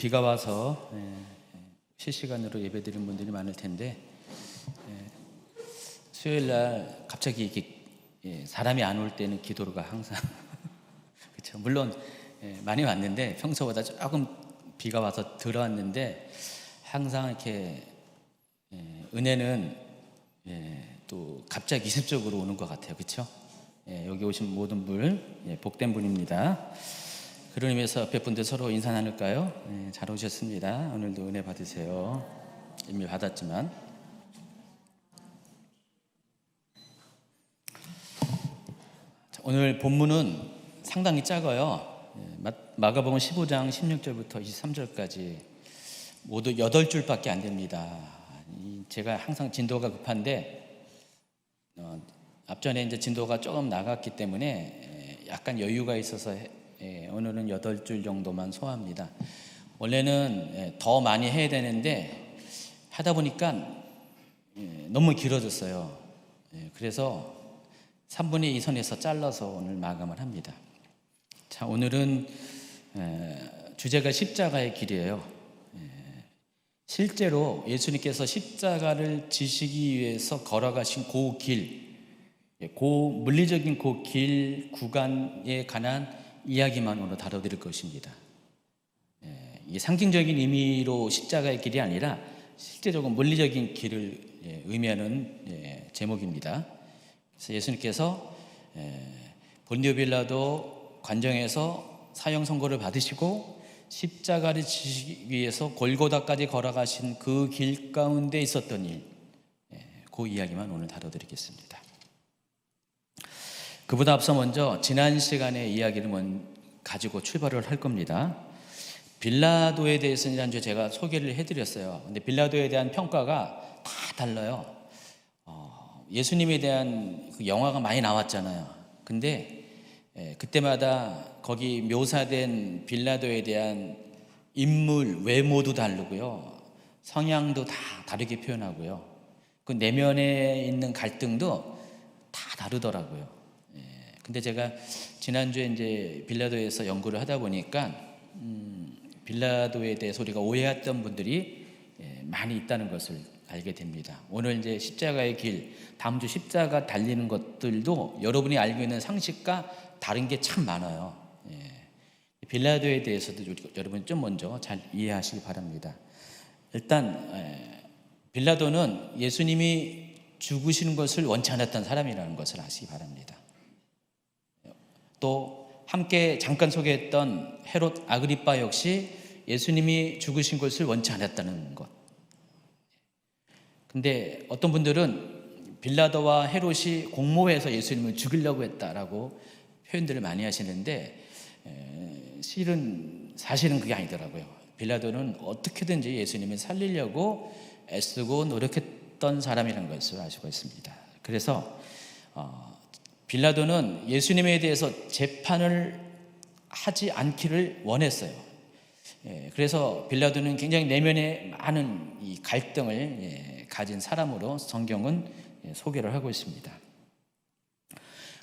비가 와서 실시간으로 예배드리는 분들이 많을 텐데 수요일 날 갑자기 이렇게 사람이 안 올 때는 기도가 항상 그렇죠. 물론 많이 왔는데 평소보다 조금 비가 와서 들어왔는데 항상 이렇게 은혜는 또 갑자기 기습적으로 오는 것 같아요. 그렇죠? 여기 오신 모든 분 복된 분입니다. 그런 의미에서 옆에 분들 서로 인사 나눌까요? 잘 오셨습니다. 오늘도 은혜 받으세요. 이미 받았지만 오늘 본문은 상당히 작아요. 마가복음 15장 16절부터 23절까지 모두 8줄밖에 안 됩니다. 제가 항상 진도가 급한데 앞전에 이제 진도가 조금 나갔기 때문에 약간 여유가 있어서 오늘은 8줄 정도만 소화합니다. 원래는 더 많이 해야 되는데 하다 보니까 너무 길어졌어요. 그래서 3분의 2 선에서 잘라서 오늘 마감을 합니다. 자, 오늘은 주제가 십자가의 길이에요. 실제로 예수님께서 십자가를 지시기 위해서 걸어가신 그 길, 물리적인 그 길 구간에 관한 이야기만 오늘 다뤄드릴 것입니다. 이 상징적인 의미로 십자가의 길이 아니라 실제적으로 물리적인 길을 의미하는 제목입니다. 그래서 예수님께서 본디오 빌라도 관정에서 사형 선고를 받으시고 십자가를 지시기 위해서 골고다까지 걸어가신 그 길 가운데 있었던 일, 그 이야기만 오늘 다뤄드리겠습니다. 그보다 앞서 먼저 지난 시간의 이야기를 가지고 출발을 할 겁니다. 빌라도에 대해서는 지난주에 제가 소개를 해드렸어요. 근데 빌라도에 대한 평가가 다 달라요. 예수님에 대한 그 영화가 많이 나왔잖아요. 근데 그때마다 거기 묘사된 빌라도에 대한 인물 외모도 다르고요, 성향도 다 다르게 표현하고요, 그 내면에 있는 갈등도 다 다르더라고요. 근데 제가 지난주에 이제 빌라도에서 연구를 하다 보니까 빌라도에 대해서 우리가 오해했던 분들이 많이 있다는 것을 알게 됩니다. 오늘 이제 십자가의 길, 다음 주 십자가 달리는 것들도 여러분이 알고 있는 상식과 다른 게 참 많아요. 빌라도에 대해서도 여러분 좀 먼저 잘 이해하시기 바랍니다. 일단 빌라도는 예수님이 죽으시는 것을 원치 않았던 사람이라는 것을 아시기 바랍니다. 또 함께 잠깐 소개했던 헤롯 아그리빠 역시 예수님이 죽으신 것을 원치 않았다는 것. 근데 어떤 분들은 빌라도와 헤롯이 공모해서 예수님을 죽이려고 했다라고 표현들을 많이 하시는데 사실은 그게 아니더라고요. 빌라도는 어떻게든지 예수님을 살리려고 애쓰고 노력했던 사람이라는 것을 알 수가 있습니다. 그래서 빌라도는 예수님에 대해서 재판을 하지 않기를 원했어요. 그래서 빌라도는 굉장히 내면에 많은 이 갈등을 가진 사람으로 성경은 소개를 하고 있습니다.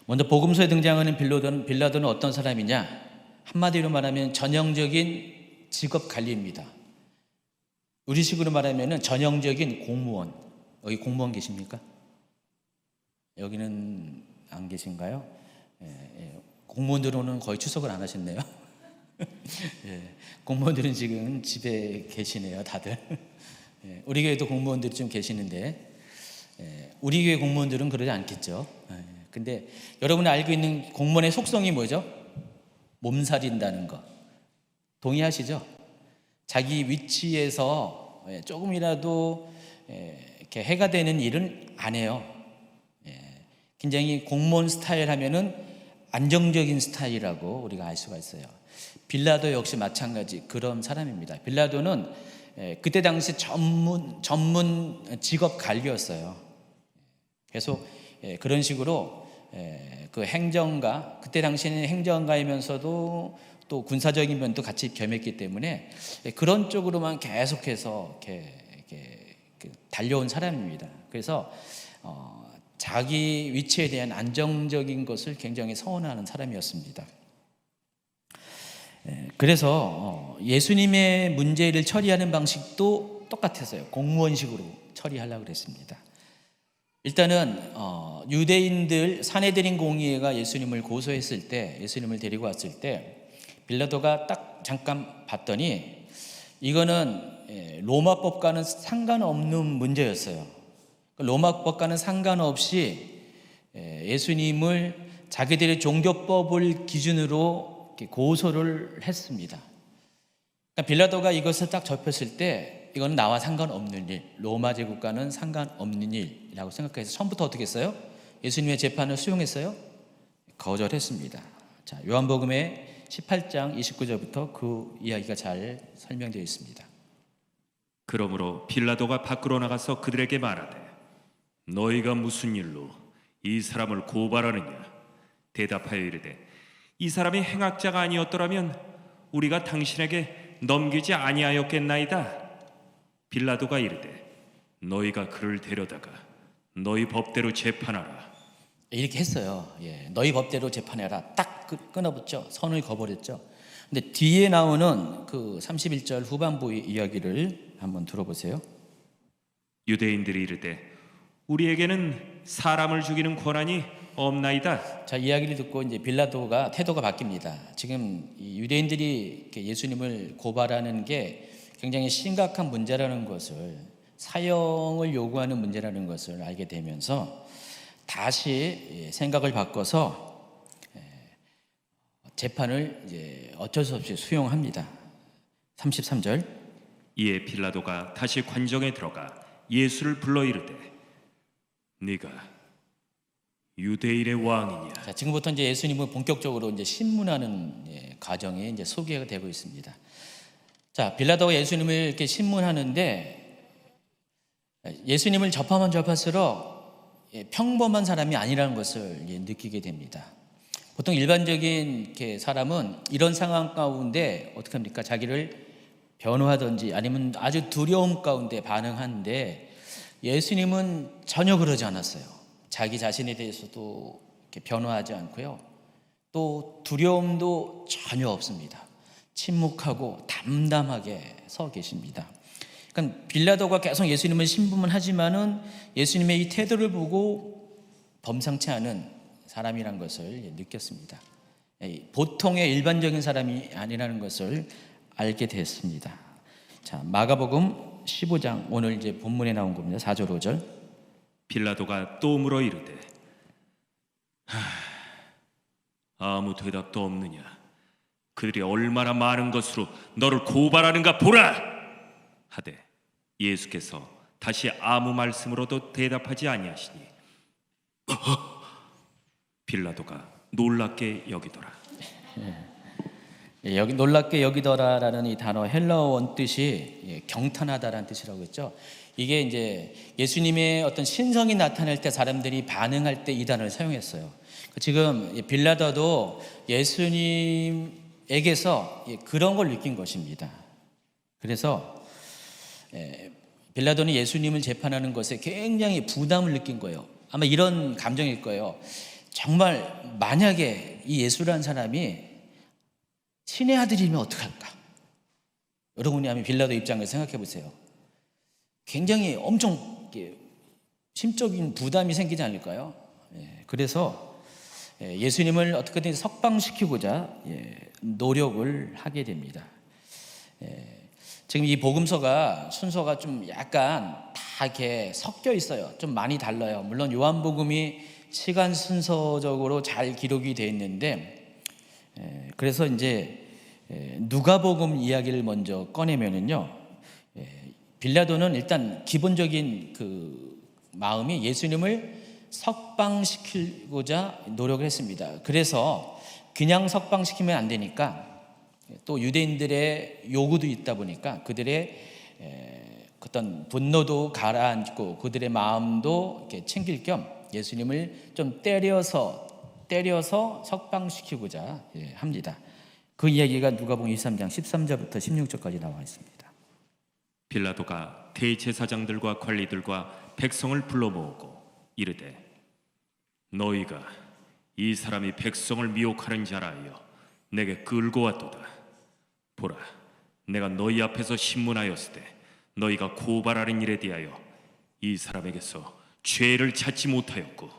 먼저 복음서에 등장하는 빌라도는 어떤 사람이냐? 한마디로 말하면 전형적인 직업 관리입니다. 우리식으로 말하면 전형적인 공무원. 여기 공무원 계십니까? 여기는 안 계신가요? 공무원들은 거의 추석을 안 하셨네요. 공무원들은 지금 집에 계시네요, 다들. 우리 교회도 공무원들이 좀 계시는데 우리 교회 공무원들은 그러지 않겠죠. 근데 여러분이 알고 있는 공무원의 속성이 뭐죠? 몸살인다는 거 동의하시죠? 자기 위치에서 조금이라도 이렇게 해가 되는 일은 안 해요. 굉장히 공무원 스타일 하면은 안정적인 스타일이라고 우리가 알 수가 있어요. 빌라도 역시 마찬가지 그런 사람입니다. 빌라도는 그때 당시 전문 직업 관리였어요. 그래서 그런 식으로 그 행정가, 그때 당시에는 행정가이면서도 또 군사적인 면도 같이 겸했기 때문에 그런 쪽으로만 계속해서 이렇게 달려온 사람입니다. 그래서 자기 위치에 대한 안정적인 것을 굉장히 서운해하는 사람이었습니다. 그래서 예수님의 문제를 처리하는 방식도 똑같았어요. 공무원식으로 처리하려고 그랬습니다. 일단은 유대인들 사내들인 공의회가 예수님을 고소했을 때, 예수님을 데리고 왔을 때 빌라도가 딱 잠깐 봤더니 이거는 로마법과는 상관없는 문제였어요. 로마법과는 상관없이 예수님을 자기들의 종교법을 기준으로 고소를 했습니다. 그러니까 빌라도가 이것을 딱 접했을 때 이건 나와 상관없는 일, 로마 제국과는 상관없는 일이라고 생각해서 처음부터 어떻게 했어요? 예수님의 재판을 수용했어요? 거절했습니다. 자, 요한복음의 18장 29절부터 그 이야기가 잘 설명되어 있습니다. 그러므로 빌라도가 밖으로 나가서 그들에게 말하되 너희가 무슨 일로 이 사람을 고발하느냐? 대답하여 이르되 이 사람이 행악자가 아니었더라면 우리가 당신에게 넘기지 아니하였겠나이다. 빌라도가 이르되 너희가 그를 데려다가 너희 법대로 재판하라. 이렇게 했어요. 너희 법대로 재판해라. 딱 끊어붙죠. 선을 그어버렸죠. 근데 뒤에 나오는 그 31절 후반부의 이야기를 한번 들어보세요. 유대인들이 이르되 우리에게는 사람을 죽이는 권한이 없나이다. 자, 이야기를 듣고 이제 빌라도가 태도가 바뀝니다. 지금 이 유대인들이 예수님을 고발하는 게 굉장히 심각한 문제라는 것을, 사형을 요구하는 문제라는 것을 알게 되면서 다시 생각을 바꿔서 재판을 이제 어쩔 수 없이 수용합니다. 33절. 이에 빌라도가 다시 관정에 들어가 예수를 불러 이르되 네가 유대인의 왕이냐? 자, 지금부터 이제 예수님을 본격적으로 이제 신문하는 과정이 이제 소개가 되고 있습니다. 자, 빌라도가 예수님을 이렇게 신문하는데 예수님을 접하면 접할수록 평범한 사람이 아니라는 것을 느끼게 됩니다. 보통 일반적인 사람은 이런 상황 가운데 어떻게 합니까? 자기를 변호하든지 아니면 아주 두려움 가운데 반응하는데 예수님은 전혀 그러지 않았어요. 자기 자신에 대해서도 이렇게 변호하지 않고요. 또 두려움도 전혀 없습니다. 침묵하고 담담하게 서 계십니다. 그러니까 빌라도가 계속 예수님을 신문하지만은 예수님의 이 태도를 보고 범상치 않은 사람이란 것을 느꼈습니다. 보통의 일반적인 사람이 아니라는 것을 알게 됐습니다. 자, 마가복음 15장 오늘 이제 본문에 나온 겁니다. 4절 5절. 빌라도가 또 물어 이르되 아무 대답도 없느냐? 그들이 얼마나 많은 것으로 너를 고발하는가 보라 하되 예수께서 다시 아무 말씀으로도 대답하지 아니하시니 빌라도가 놀랍게 여기더라. 여기 놀랍게 여기더라라는 이 단어 헬라어 원 뜻이 경탄하다라는 뜻이라고 했죠. 이게 이제 예수님의 어떤 신성이 나타날 때 사람들이 반응할 때 이 단어를 사용했어요. 지금 빌라도도 예수님에게서 그런 걸 느낀 것입니다. 그래서 빌라도는 예수님을 재판하는 것에 굉장히 부담을 느낀 거예요. 아마 이런 감정일 거예요. 정말 만약에 이 예수라는 사람이 신의 아들이면 어떡할까? 여러분이 하면 빌라도 입장을 생각해 보세요. 굉장히 엄청 심적인 부담이 생기지 않을까요? 그래서 예수님을 어떻게든 석방시키고자 노력을 하게 됩니다. 지금 이 복음서가 순서가 좀 약간 다 이렇게 섞여 있어요. 좀 많이 달라요. 물론 요한복음이 시간 순서적으로 잘 기록이 되어 있는데 그래서 이제 누가복음 이야기를 먼저 꺼내면은요, 빌라도는 일단 기본적인 그 마음이 예수님을 석방시키고자 노력을 했습니다. 그래서 그냥 석방시키면 안 되니까 또 유대인들의 요구도 있다 보니까 그들의 어떤 분노도 가라앉고 그들의 마음도 이렇게 챙길 겸 예수님을 좀 때려서 석방시키고자 합니다. 그 이야기가 누가복음 23장 13절부터 16절까지 나와 있습니다. 빌라도가 대제사장들과 관리들과 백성을 불러 모으고 이르되 너희가 이 사람이 백성을 미혹하는 자라 하여 내게 끌고 왔도다. 보라, 내가 너희 앞에서 신문하였을 때 너희가 고발하는 일에 대하여 이 사람에게서 죄를 찾지 못하였고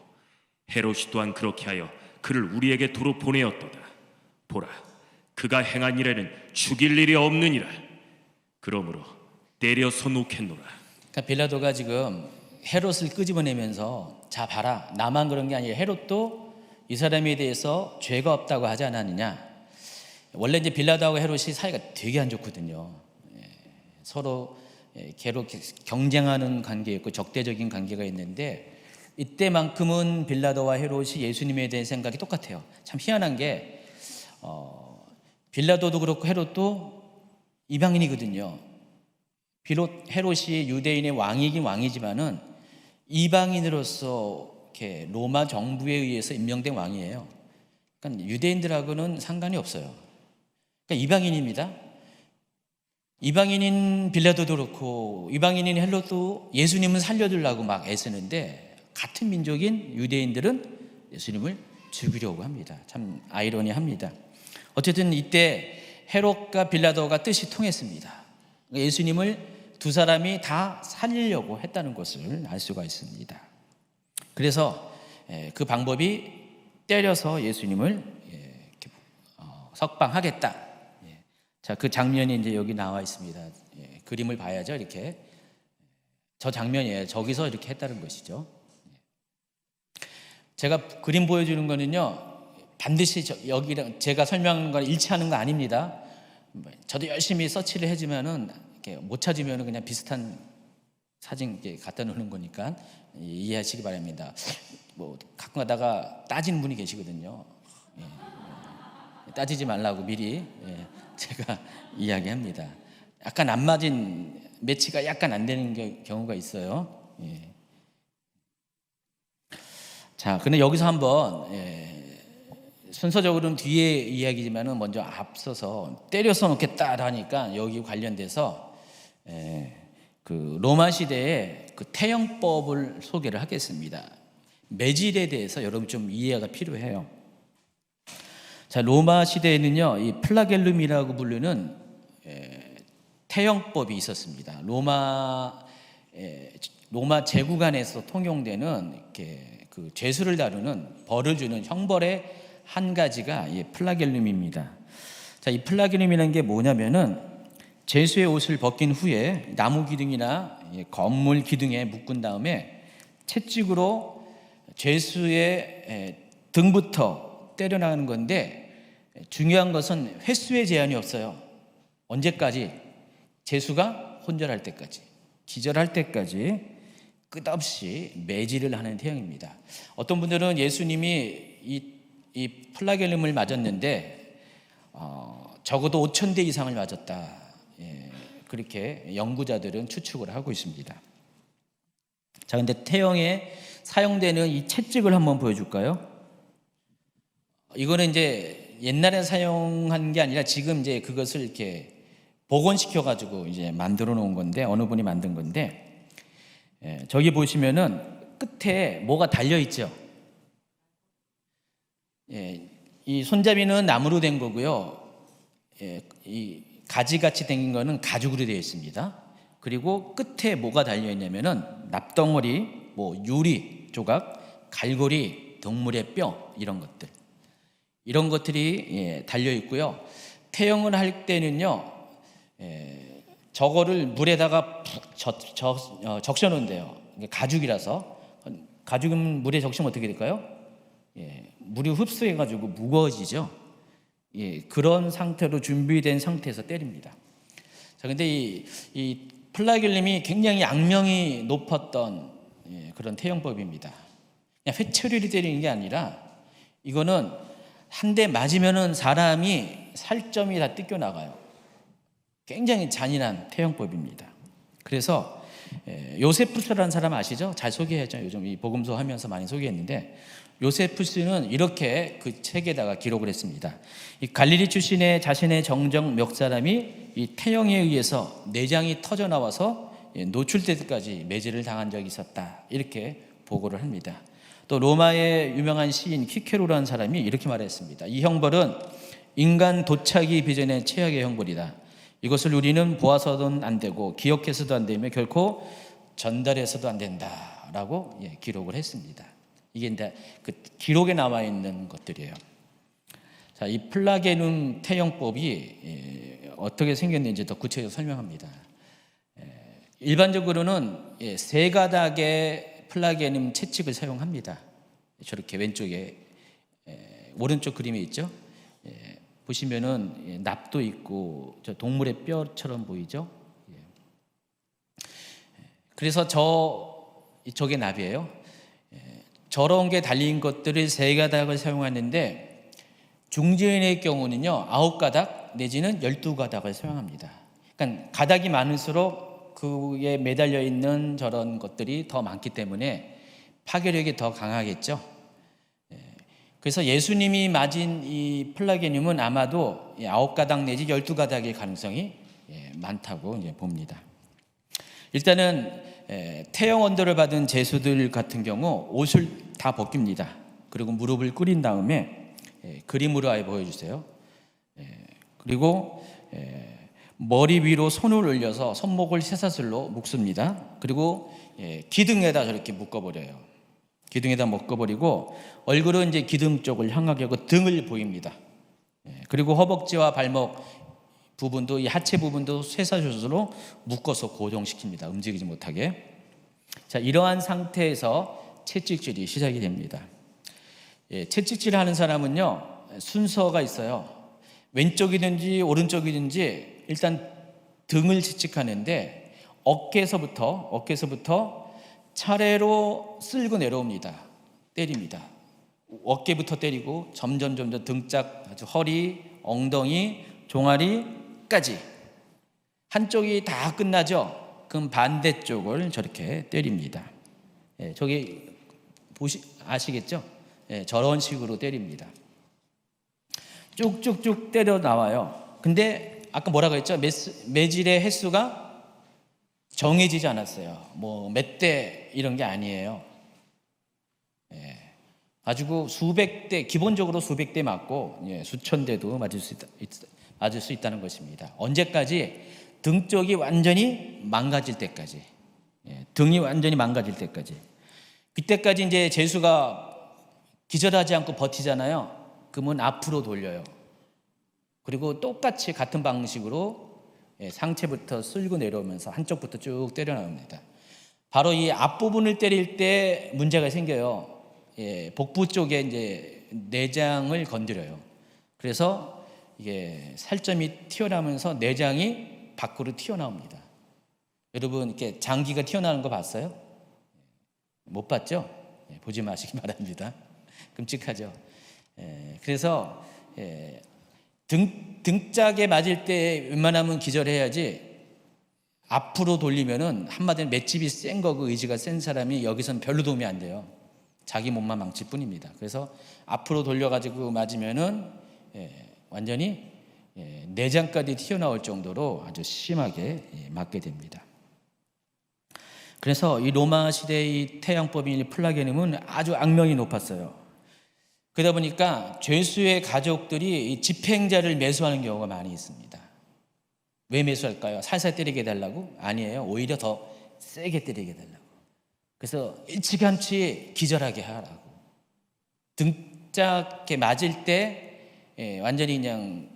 헤롯이 또한 그렇게 하여 그를 우리에게 도로 보내었도다. 보라, 그가 행한 일에는 죽일 일이 없느니라. 그러므로 때려서 놓겠노라. 그러니까 빌라도가 지금 헤롯을 끄집어내면서 자 봐라, 나만 그런 게 아니라 헤롯도 이 사람에 대해서 죄가 없다고 하지 않았느냐. 원래 이제 빌라도하고 헤롯이 사이가 되게 안 좋거든요. 서로 계속 경쟁하는 관계였고 적대적인 관계가 있는데 이때만큼은 빌라도와 헤롯이 예수님에 대한 생각이 똑같아요. 참 희한한 게 빌라도도 그렇고 헤롯도 이방인이거든요. 비록 헤롯이 유대인의 왕이긴 왕이지만은 이방인으로서 이렇게 로마 정부에 의해서 임명된 왕이에요. 그러니까 유대인들하고는 상관이 없어요. 그러니까 이방인입니다. 이방인인 빌라도도 그렇고 이방인인 헤롯도 예수님은 살려주려고 막 애쓰는데 같은 민족인 유대인들은 예수님을 죽이려고 합니다. 참 아이러니합니다. 어쨌든 이때 헤롯과 빌라도가 뜻이 통했습니다. 예수님을 두 사람이 다 살리려고 했다는 것을 알 수가 있습니다. 그래서 그 방법이 때려서 예수님을 석방하겠다. 자, 그 장면이 이제 여기 나와 있습니다. 그림을 봐야죠. 이렇게 저 장면이에요. 저기서 이렇게 했다는 것이죠. 제가 그림 보여주는 거는요, 반드시 여기랑 제가 설명한 건 일치하는 거 아닙니다. 저도 열심히 서치를 해주면은 이렇게 못 찾으면 그냥 비슷한 사진 갖다 놓는 거니까 이해하시기 바랍니다. 뭐 가끔 가다가 따지는 분이 계시거든요. 따지지 말라고 미리 제가 이야기합니다. 약간 안 맞은 매치가 약간 안 되는 경우가 있어요. 자, 근데 여기서 한번 순서적으로는 뒤에 이야기지만은 먼저 앞서서 때려서 놓겠다 하니까 여기 관련돼서 그 로마 시대의 그 태형법을 소개를 하겠습니다. 매질에 대해서 여러분 좀 이해가 필요해요. 자, 로마 시대에는요, 이 플라겔룸이라고 부르는 태형법이 있었습니다. 로마 제국 안에서 통용되는 이렇게 그 죄수를 다루는 벌을 주는 형벌의 한 가지가 이 플라겔룸입니다. 자, 이 플라겔룸이라는 게 뭐냐면은 죄수의 옷을 벗긴 후에 나무 기둥이나 건물 기둥에 묶은 다음에 채찍으로 죄수의 등부터 때려나가는 건데 중요한 것은 횟수의 제한이 없어요. 언제까지? 죄수가 혼절할 때까지, 기절할 때까지 끝없이 매질을 하는 태형입니다. 어떤 분들은 예수님이 이 플라겔룸을 맞았는데 적어도 5,000대 이상을 맞았다. 그렇게 연구자들은 추측을 하고 있습니다. 자, 근데 태형에 사용되는 이 채찍을 한번 보여줄까요? 이거는 이제 옛날에 사용한 게 아니라 지금 이제 그것을 이렇게 복원시켜 가지고 이제 만들어 놓은 건데 어느 분이 만든 건데 저기 보시면은 끝에 뭐가 달려 있죠. 이 손잡이는 나무로 된 거고요. 이 가지같이 생긴 거는 가죽으로 되어 있습니다. 그리고 끝에 뭐가 달려 있냐면은 납덩어리, 뭐 유리 조각, 갈고리, 동물의 뼈 이런 것들이 달려 있고요. 태형을 할 때는요, 저거를 물에다가 푹 적셔 놓은대요. 가죽이라서. 가죽은 물에 적시면 어떻게 될까요? 물이 흡수해 가지고 무거워지죠. 그런 상태로 준비된 상태에서 때립니다. 자, 근데 이 플라겔룸이 굉장히 악명이 높았던 그런 태형법입니다. 그냥 회초리를 때리는 게 아니라 이거는 한 대 맞으면은 사람이 살점이 다 뜯겨 나가요. 굉장히 잔인한 태형법입니다. 그래서 요세푸스라는 사람 아시죠? 잘 소개했죠. 요즘 이 복음서 하면서 많이 소개했는데 요세푸스는 이렇게 그 책에다가 기록을 했습니다. 이 갈릴리 출신의 자신의 정정 몇 사람이 이 태형에 의해서 내장이 터져 나와서 노출될 때까지 매질을 당한 적이 있었다. 이렇게 보고를 합니다. 또 로마의 유명한 시인 키케로라는 사람이 이렇게 말했습니다. 이 형벌은 인간 도착이 비전의 최악의 형벌이다. 이것을 우리는 보아서는 안 되고 기억해서도 안 되며 결코 전달해서도 안 된다라고 기록을 했습니다. 이게 이제 그 기록에 나와 있는 것들이에요. 자, 이 플라게눔 태형법이 어떻게 생겼는지 더 구체적으로 설명합니다. 일반적으로는 세 가닥의 플라게눔 채찍을 사용합니다. 저렇게 왼쪽에 오른쪽 그림에 있죠. 보시면은 납도 있고 저 동물의 뼈처럼 보이죠. 그래서 저게 납이에요. 저런 게 달린 것들을 세 가닥을 사용하는데 중지인의 경우는요 9가닥 내지는 12가닥을 사용합니다. 그러니까 가닥이 많을수록 그에 매달려 있는 저런 것들이 더 많기 때문에 파괴력이 더 강하겠죠. 그래서 예수님이 맞은 이 플라게늄은 아마도 9가닥 내지 12가닥의 가능성이 많다고 이제 봅니다. 일단은 태형 언도를 받은 제수들 같은 경우 옷을 다 벗깁니다. 그리고 무릎을 꿇인 다음에 그림으로 아예 보여주세요. 그리고 머리 위로 손을 올려서 손목을 쇠사슬로 묶습니다. 그리고 기둥에다 저렇게 묶어버려요. 기둥에다 묶어버리고 얼굴은 이제 기둥 쪽을 향하게 하고 등을 보입니다. 그리고 허벅지와 발목 부분도 이 하체 부분도 쇠사슬로 묶어서 고정시킵니다. 움직이지 못하게. 자, 이러한 상태에서 채찍질이 시작이 됩니다. 채찍질을 하는 사람은요 순서가 있어요. 왼쪽이든지 오른쪽이든지 일단 등을 채찍하는데 어깨에서부터 차례로 쓸고 내려옵니다. 때립니다. 어깨부터 때리고 점점 등짝, 아주 허리, 엉덩이, 종아리까지 한쪽이 다 끝나죠. 그럼 반대쪽을 저렇게 때립니다. 저기 아시겠죠? 저런 식으로 때립니다. 쭉쭉쭉 때려 나와요. 근데 아까 뭐라고 했죠? 매질의 횟수가 정해지지 않았어요. 뭐 몇 대 이런 게 아니에요. 가지고 수백 대, 기본적으로 수백 대 맞고 수천 대도 맞을 수 있다는 것입니다. 언제까지? 등 쪽이 완전히 망가질 때까지. 등이 완전히 망가질 때까지. 그때까지 이제 제수가 기절하지 않고 버티잖아요. 그러면 앞으로 돌려요. 그리고 똑같이 같은 방식으로 상체부터 쓸고 내려오면서 한쪽부터 쭉 때려 나옵니다. 바로 이 앞부분을 때릴 때 문제가 생겨요. 복부 쪽에 이제 내장을 건드려요. 그래서 이게 살점이 튀어나오면서 내장이 밖으로 튀어나옵니다. 여러분 이렇게 장기가 튀어나오는 거 봤어요? 못 봤죠? 보지 마시기 바랍니다. 끔찍하죠. 그래서 등짝에 맞을 때 웬만하면 기절해야지 앞으로 돌리면은 한마디로 맷집이 센 거고 의지가 센 사람이 여기선 별로 도움이 안 돼요. 자기 몸만 망칠 뿐입니다. 그래서 앞으로 돌려가지고 맞으면은 완전히 내장까지 튀어나올 정도로 아주 심하게 맞게 됩니다. 그래서 이 로마 시대의 태양법인 플라게눔은 아주 악명이 높았어요. 그러다 보니까 죄수의 가족들이 이 집행자를 매수하는 경우가 많이 있습니다. 왜 매수할까요? 살살 때리게 해달라고? 아니에요. 오히려 더 세게 때리게 해달라고. 그래서 일찌감치 기절하게 하라고. 등짝에 맞을 때 완전히 그냥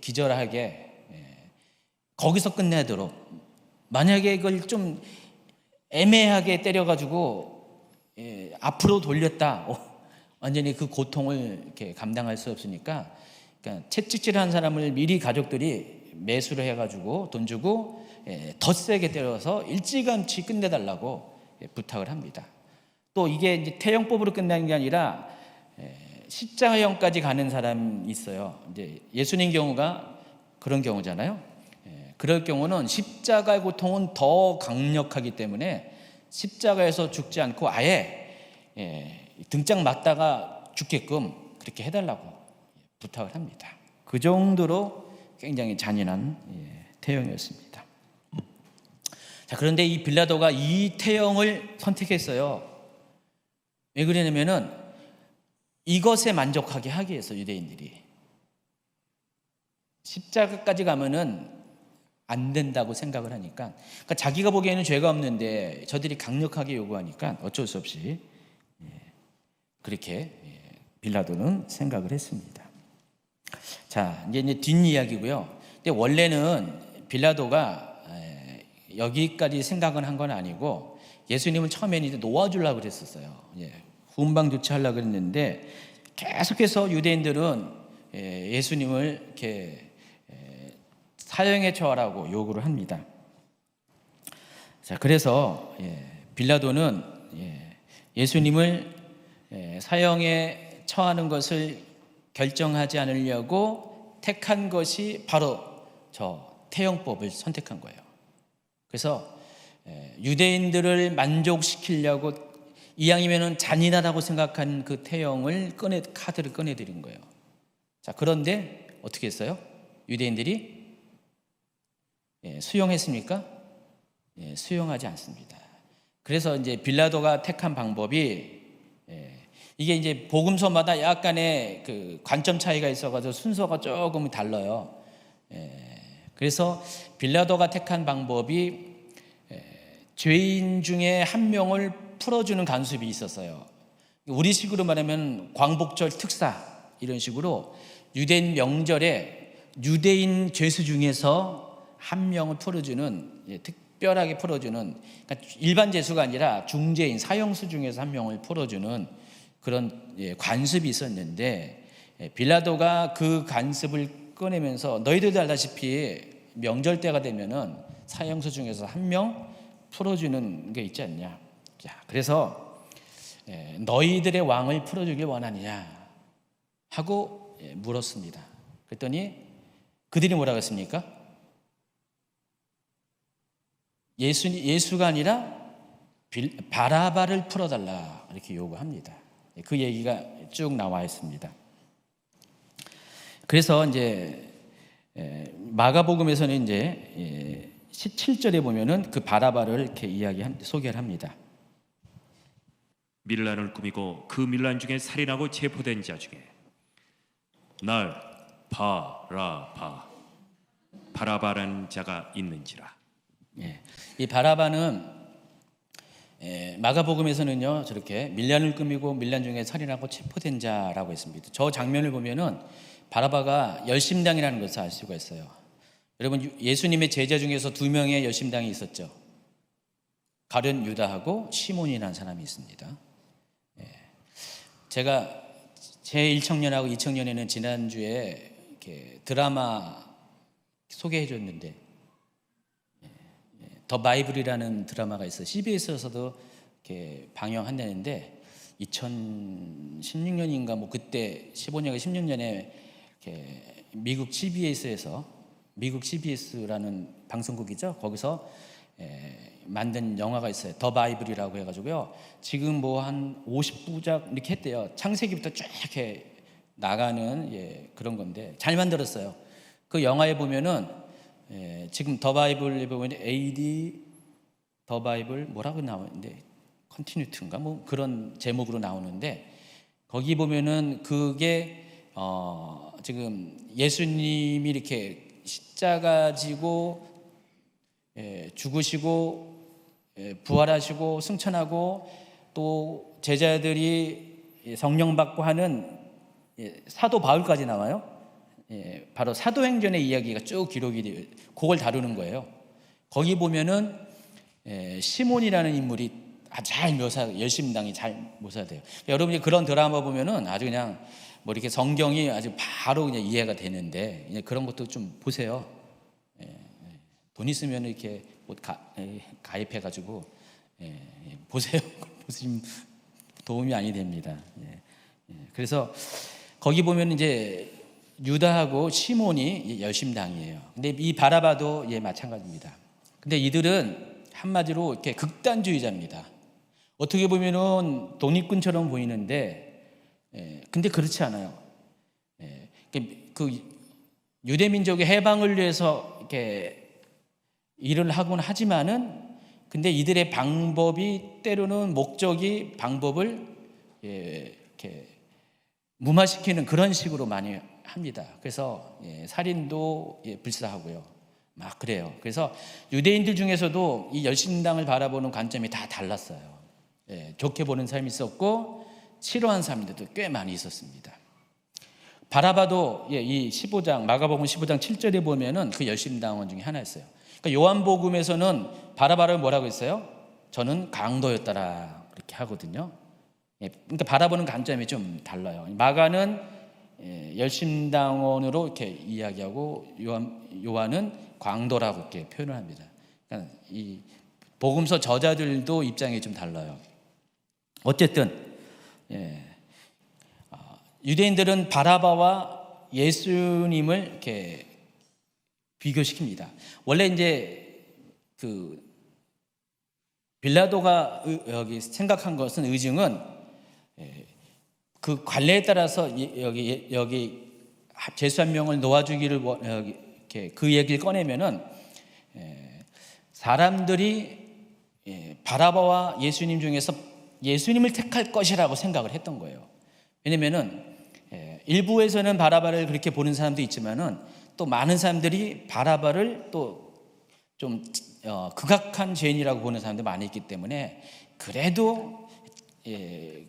기절하게 거기서 끝내도록. 만약에 이걸 좀 애매하게 때려가지고 앞으로 돌렸다. 완전히 그 고통을 이렇게 감당할 수 없으니까, 그러니까 채찍질한 사람을 미리 가족들이 매수를 해가지고 돈 주고 더 세게 때려서 일찌감치 끝내달라고 부탁을 합니다. 또 이게 이제 태형법으로 끝나는 게 아니라 십자가형까지 가는 사람이 있어요. 이제 예수님 경우가 그런 경우잖아요. 그럴 경우는 십자가의 고통은 더 강력하기 때문에 십자가에서 죽지 않고 아예 등짝 맞다가 죽게끔 그렇게 해달라고 부탁을 합니다. 그 정도로 굉장히 잔인한 태형이었습니다. 자, 그런데 이 빌라도가 이 태형을 선택했어요. 왜 그러냐면은 이것에 만족하게 하기 위해서 유대인들이. 십자가까지 가면은 안 된다고 생각을 하니까, 그러니까 자기가 보기에는 죄가 없는데 저들이 강력하게 요구하니까 어쩔 수 없이 그렇게 빌라도는 생각을 했습니다. 자, 이제 뒷이야기고요. 근데 원래는 빌라도가 여기까지 생각은 한 건 아니고 예수님을 처음에는 이제 놓아주려고 그랬었어요. 훈방 조치하려고 그랬는데 계속해서 유대인들은 예수님을 이렇게 사형에 처하라고 요구를 합니다. 자, 그래서 빌라도는 예수님을 사형에 처하는 것을 결정하지 않으려고 택한 것이 바로 저 태형법을 선택한 거예요. 그래서 유대인들을 만족시키려고 이왕이면은 잔인하다고 생각한 그 태형을 카드를 꺼내드린 거예요. 자, 그런데 어떻게 했어요? 유대인들이 수용했습니까? 수용하지 않습니다. 그래서 이제 빌라도가 택한 방법이 이게 이제 복음서마다 약간의 그 관점 차이가 있어가지고 순서가 조금 달라요. 그래서 빌라도가 택한 방법이 죄인 중에 한 명을 풀어주는 간섭이 있었어요. 우리식으로 말하면 광복절 특사 이런 식으로 유대인 명절에 유대인 죄수 중에서 한 명을 풀어주는, 특별하게 풀어주는, 그러니까 일반 죄수가 아니라 중죄인 사형수 중에서 한 명을 풀어주는 그런 관습이 있었는데, 빌라도가 그 관습을 꺼내면서 너희들도 알다시피 명절 때가 되면은 사형수 중에서 한 명 풀어주는 게 있지 않냐. 자, 그래서 너희들의 왕을 풀어주길 원하느냐 하고 물었습니다. 그랬더니 그들이 뭐라고 했습니까? 예수가 아니라 바라바를 풀어달라 이렇게 요구합니다. 그 얘기가 쭉 나와 있습니다. 그래서 이제 마가복음에서는 이제 17절에 보면은 그 바라바를 이렇게 소개를 합니다. 밀란을 꾸미고 그 밀란 중에 살인하고 체포된 자 중에 날 바라바라는 자가 있는지라. 이 바라바는 마가복음에서는요 저렇게 밀란을 꾸미고 밀란 중에 살인하고 체포된 자라고 했습니다. 저 장면을 보면은 바라바가 열심당이라는 것을 알 수가 있어요. 여러분, 예수님의 제자 중에서 2명의 열심당이 있었죠. 가룟 유다하고 시몬이라는 사람이 있습니다. 제가 제1청년하고 2청년에는 지난주에 이렇게 드라마 소개해 줬는데, 더 바이블이라는 드라마가 있어요. CBS에서도 이렇게 방영한다는데 2016년인가 뭐 그때 15년인가 16년에 이렇게 미국 CBS라는 방송국이죠. 거기서 만든 영화가 있어요. 더 바이블이라고 해가지고요. 지금 뭐 한 50부작 이렇게 했대요. 창세기부터 쭉 이렇게 나가는 그런 건데 잘 만들었어요. 그 영화에 보면은 지금 더 바이블에 보면 AD 더 바이블 뭐라고 나오는데 컨티뉴트인가 뭐 그런 제목으로 나오는데 거기 보면은 그게 지금 예수님이 이렇게 십자가 지고 죽으시고 부활하시고 승천하고 또 제자들이 성령 받고 하는 사도 바울까지 나와요. 바로 사도행전의 이야기가 쭉 기록이 돼요. 그걸 다루는 거예요. 거기 보면은 시몬이라는 인물이 잘 열심당이 잘 묘사돼요. 여러분이 그런 드라마 보면은 아주 그냥 뭐 이렇게 성경이 아주 바로 그냥 이해가 되는데 그런 것도 좀 보세요. 돈 있으면 이렇게 가입해가지고 보세요. 보시면 도움이 많이 됩니다. 그래서 거기 보면 이제 유다하고 시몬이 열심당이에요. 근데 이 바라바도 마찬가지입니다. 근데 이들은 한마디로 이렇게 극단주의자입니다. 어떻게 보면은 독립군처럼 보이는데 근데 그렇지 않아요. 그 유대 민족의 해방을 위해서 이렇게 일을 하곤 하지만은 근데 이들의 방법이 때로는 방법을 이렇게 무마시키는 그런 식으로 많이 합니다. 그래서 살인도 불사하고요. 막 그래요. 그래서 유대인들 중에서도 이 열심당을 바라보는 관점이 다 달랐어요. 좋게 보는 사람이 있었고 싫어하는 사람들도 꽤 많이 있었습니다. 바라바도 이 15장 마가복음 15장 7절에 보면은 그 열심당원 중에 하나였어요. 그러니까 요한복음에서는 바라바를 뭐라고 했어요? 저는 강도였더라 그렇게 하거든요. 그러니까 바라보는 관점이 좀 달라요. 마가는 열심당원으로 이렇게 이야기하고 요한은 광도라고 이렇게 표현을 합니다. 그러니까 이 복음서 저자들도 입장이 좀 달라요. 어쨌든 유대인들은 바라바와 예수님을 이렇게 비교시킵니다. 원래 이제 그 빌라도가 여기 생각한 것은 의증은 그 관례에 따라서 여기 죄수 한 명을 놓아주기를 이렇게 그 얘기를 꺼내면은 사람들이 바라바와 예수님 중에서 예수님을 택할 것이라고 생각을 했던 거예요. 왜냐면은 일부에서는 바라바를 그렇게 보는 사람도 있지만은 또 많은 사람들이 바라바를 또 좀 극악한 죄인이라고 보는 사람도 많이 있기 때문에 그래도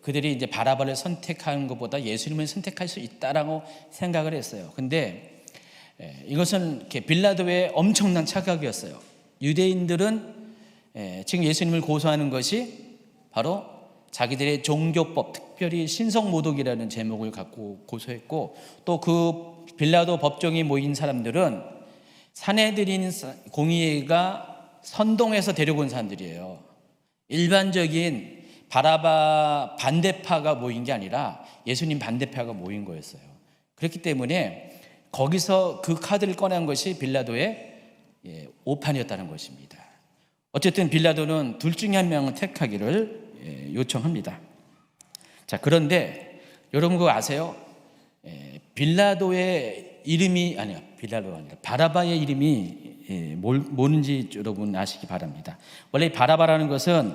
그들이 이제 바라바를 선택하는 것보다 예수님을 선택할 수 있다라고 생각을 했어요. 근데 이것은 이렇게 빌라도의 엄청난 착각이었어요. 유대인들은 지금 예수님을 고소하는 것이 바로 자기들의 종교법, 특별히 신성모독이라는 제목을 갖고 고소했고, 또 그 빌라도 법정에 모인 사람들은 사내들인 공의회가 선동해서 데려온 사람들이에요. 일반적인 바라바 반대파가 모인 게 아니라 예수님 반대파가 모인 거였어요. 그렇기 때문에 거기서 그 카드를 꺼낸 것이 빌라도의 오판이었다는 것입니다. 어쨌든 빌라도는 둘 중에 한 명을 택하기를 요청합니다. 자, 그런데 여러분 그거 아세요? 빌라도의 이름이 빌라도가 아니라 바라바의 이름이 뭐는지 여러분 아시기 바랍니다. 원래 바라바라는 것은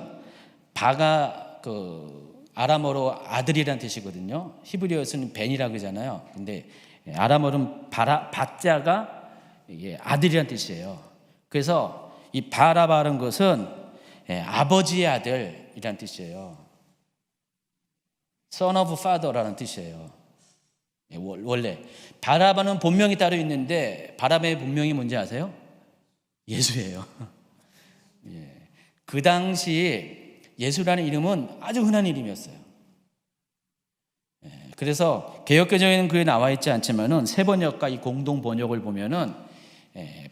바가 그 아람어로 아들이라는 뜻이거든요. 히브리어에서는 벤이라고 그러잖아요. 근데 아람어는 바자가 아들이라는 뜻이에요. 그래서 이 바라바라는 것은 아버지의 아들이라는 뜻이에요. Son of Father라는 뜻이에요. 원래 바라바는 본명이 따로 있는데 바라바의 본명이 뭔지 아세요? 예수예요. 그 당시 예수라는 이름은 아주 흔한 이름이었어요. 그래서 개역개정에는 그게 나와 있지 않지만은 세 번역과 이 공동 번역을 보면은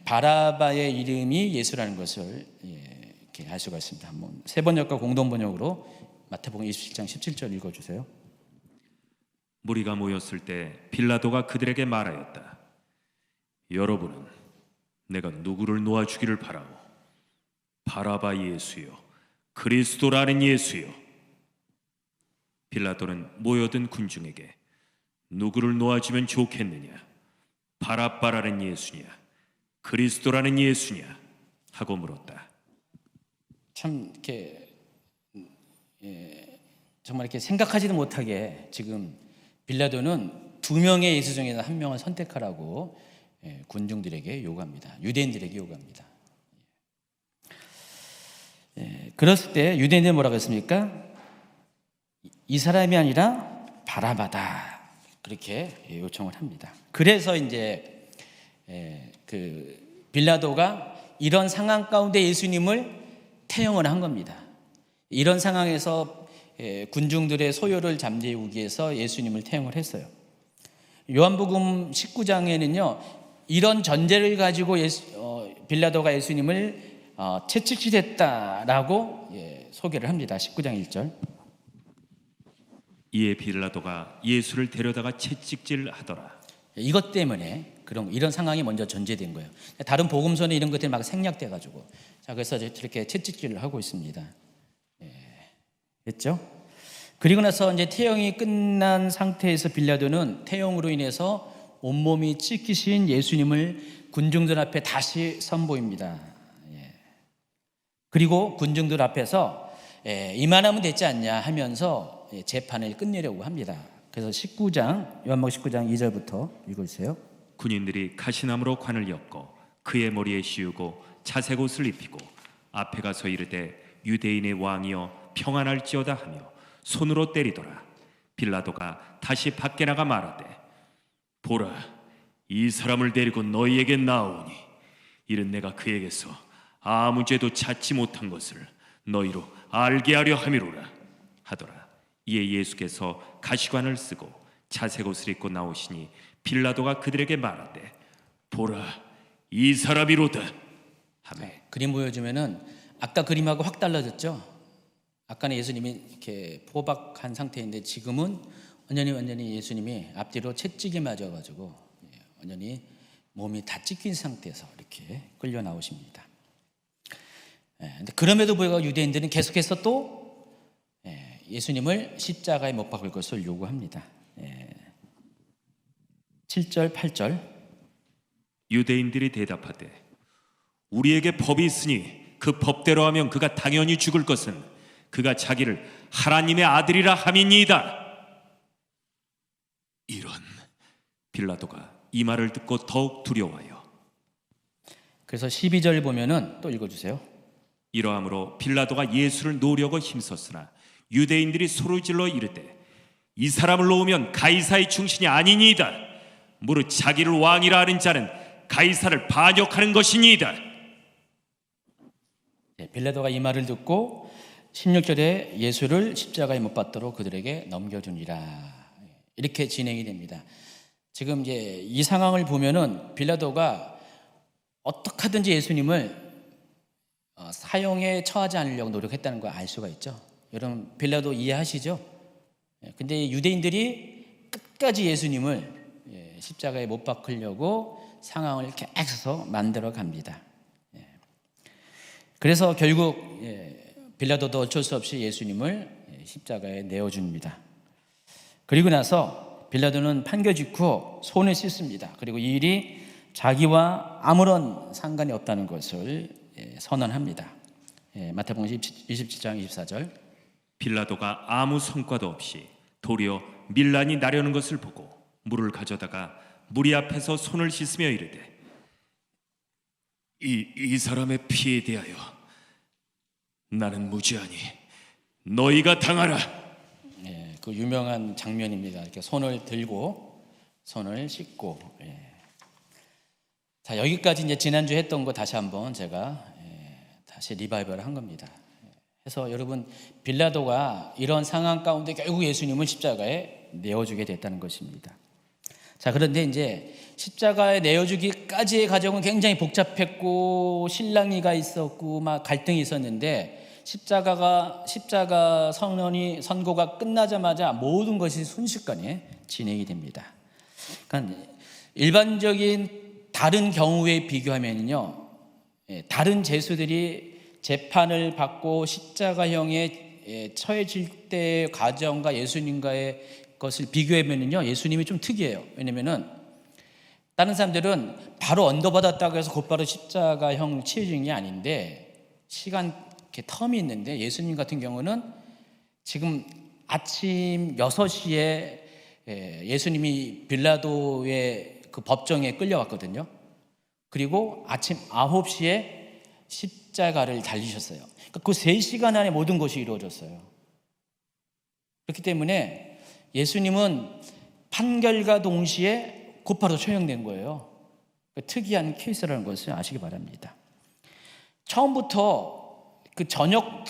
바라바의 이름이 예수라는 것을 이렇게 알 수가 있습니다. 한번 세 번역과 공동 번역으로 마태복음 27장 17절 읽어주세요. 무리가 모였을 때 빌라도가 그들에게 말하였다. 여러분은 내가 누구를 놓아주기를 바라오? 바라바 예수요, 그리스도라는 예수요. 빌라도는 모여든 군중에게 누구를 놓아주면 좋겠느냐? 바라바라는 예수냐, 그리스도라는 예수냐 하고 물었다. 참 이렇게 정말 이렇게 생각하지도 못하게 지금 빌라도는 두 명의 예수 중에서 한 명을 선택하라고 군중들에게 요구합니다. 유대인들에게 요구합니다. 그랬을 때 유대인들은 뭐라고 했습니까? 이 사람이 아니라 바라바다 그렇게 요청을 합니다. 그래서 이제 그 빌라도가 이런 상황 가운데 예수님을 태형을 한 겁니다. 이런 상황에서 군중들의 소요를 잠재우기 위해서 예수님을 태형을 했어요. 요한복음 19장에는요 이런 전제를 가지고 빌라도가 예수님을 채찍질했다라고 소개를 합니다. 19장 1절. 이에 빌라도가 예수를 데려다가 채찍질하더라. 이것 때문에 이런 상황이 먼저 전제된 거예요. 다른 복음서는 이런 것들이 막 생략돼 가지고 자 그래서 이렇게 채찍질을 하고 있습니다. 됐죠? 그리고 나서 이제 태형이 끝난 상태에서 빌라도는 태형으로 인해서 온몸이 찢기신 예수님을 군중들 앞에 다시 선보입니다. 그리고 군중들 앞에서 이만하면 됐지 않냐 하면서 재판을 끝내려고 합니다. 그래서 19장 요한복음 19장 2절부터 읽어주세요. 군인들이 가시나무로 관을 엮어 그의 머리에 씌우고 자색 옷을 입히고 앞에 가서 이르되 유대인의 왕이여 평안할지어다 하며 손으로 때리더라. 빌라도가 다시 밖에 나가 말하되 보라, 이 사람을 데리고 너희에게 나오니 이는 내가 그에게서 아무 죄도 찾지 못한 것을 너희로 알게 하려 함이로라 하더라. 이에 예수께서 가시관을 쓰고 자색 옷을 입고 나오시니 빌라도가 그들에게 말하되 보라, 이 사람이로다 하매. 그림 보여주면은 아까 그림하고 확 달라졌죠. 아까는 예수님이 이렇게 포박한 상태인데 지금은 완전히 예수님이 앞뒤로 채찍에 맞아가지고 완전히 몸이 다 찢긴 상태에서 이렇게 끌려 나오십니다. 근데 그럼에도 불구하고 유대인들은 계속해서 또 예수님을 십자가에 못 박을 것을 요구합니다. 7절, 8절. 유대인들이 대답하되 우리에게 법이 있으니 그 법대로 하면 그가 당연히 죽을 것은 그가 자기를 하나님의 아들이라 함이니이다. 이런. 빌라도가 이 말을 듣고 더욱 두려워하여. 그래서 12절 보면은 또 읽어주세요. 이러함으로 빌라도가 예수를 놓으려고 힘썼으나 유대인들이 소리질러 이르되 이 사람을 놓으면 가이사의 충신이 아니니이다. 무릇 자기를 왕이라 하는 자는 가이사를 반역하는 것이니이다. 빌라도가 이 말을 듣고 16절에 예수를 십자가에 못 박도록 그들에게 넘겨주니라. 이렇게 진행이 됩니다. 지금 이제 이 상황을 보면은 빌라도가 어떻게 하든지 예수님을 사형에 처하지 않으려고 노력했다는 걸 알 수가 있죠. 여러분 빌라도 이해하시죠? 근데 유대인들이 끝까지 예수님을 십자가에 못 박으려고 상황을 계속해서 만들어 갑니다. 그래서 결국 빌라도도 어쩔 수 없이 예수님을 십자가에 내어줍니다. 그리고 나서 빌라도는 판결 직후 손을 씻습니다. 그리고 이 일이 자기와 아무런 상관이 없다는 것을 선언합니다. 마태복음 27장 24절. 빌라도가 아무 성과도 없이 도리어 밀란이 나려는 것을 보고 물을 가져다가 무리 앞에서 손을 씻으며 이르되 이 사람의 피에 대하여 나는 무죄하니 너희가 당하라. 그 유명한 장면입니다. 이렇게 손을 들고 손을 씻고. 자, 여기까지 이제 지난주에 했던 거 다시 한번 제가 다시 리바이벌을 한 겁니다. 그래서 여러분 빌라도가 이런 상황 가운데 결국 예수님을 십자가에 내어주게 됐다는 것입니다. 자, 그런데 이제 십자가에 내어주기까지의 과정은 굉장히 복잡했고 신랑이가 있었고 막 갈등이 있었는데 십자가 선고가 끝나자마자 모든 것이 순식간에 진행이 됩니다. 그러니까 일반적인 다른 경우에 비교하면요, 다른 죄수들이 재판을 받고 십자가형에 처해질 때의 과정과 예수님과의 것을 비교하면요, 예수님이 좀 특이해요. 왜냐면은 다른 사람들은 바로 언도받았다고 해서 곧바로 십자가형 치해진 게 아닌데 시간 이렇게 텀이 있는데 예수님 같은 경우는 지금 아침 6시에 예수님이 빌라도의 그 법정에 끌려왔거든요. 그리고 아침 9시에 십자가를 달리셨어요. 그러니까 그 3시간 안에 모든 것이 이루어졌어요. 그렇기 때문에 예수님은 판결과 동시에 곧바로 처형된 거예요. 특이한 케이스라는 것을 아시기 바랍니다. 처음부터 그 저녁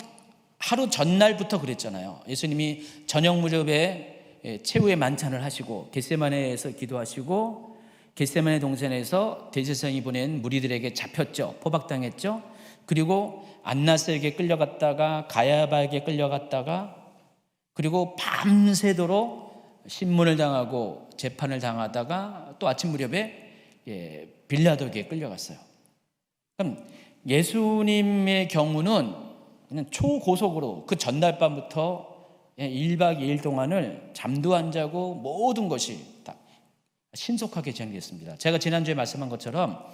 하루 전날부터 그랬잖아요. 예수님이 저녁 무렵에 최후의 만찬을 하시고 겟세마네에서 기도하시고 겟세마네 동산에서 대제사장이 보낸 무리들에게 잡혔죠. 포박당했죠. 그리고 안나스에게 끌려갔다가 가야바에게 끌려갔다가 그리고 밤새도록 신문을 당하고 재판을 당하다가 또 아침 무렵에 빌라도에게 끌려갔어요. 그럼 예수님의 경우는 그냥 초고속으로 그 전날 밤부터 1박 2일 동안을 잠도 안 자고 모든 것이 다 신속하게 진행됐습니다. 제가 지난주에 말씀한 것처럼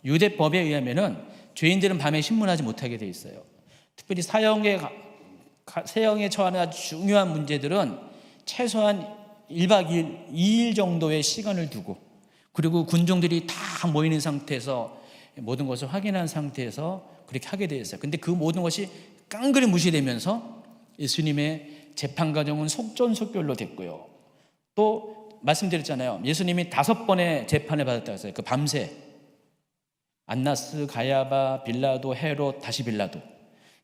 유대법에 의하면은 죄인들은 밤에 신문하지 못하게 돼 있어요. 특별히 사형에 처하는 아주 중요한 문제들은 최소한 1박 2일, 2일 정도의 시간을 두고, 그리고 군중들이 다 모이는 상태에서 모든 것을 확인한 상태에서 그렇게 하게 되었어요. 근데 그 모든 것이 깡그리 무시되면서 예수님의 재판 과정은 속전속결로 됐고요. 또 말씀드렸잖아요. 예수님이 5번의 재판을 받았다고 했어요. 그 밤새 안나스, 가야바, 빌라도, 헤롯, 다시 빌라도.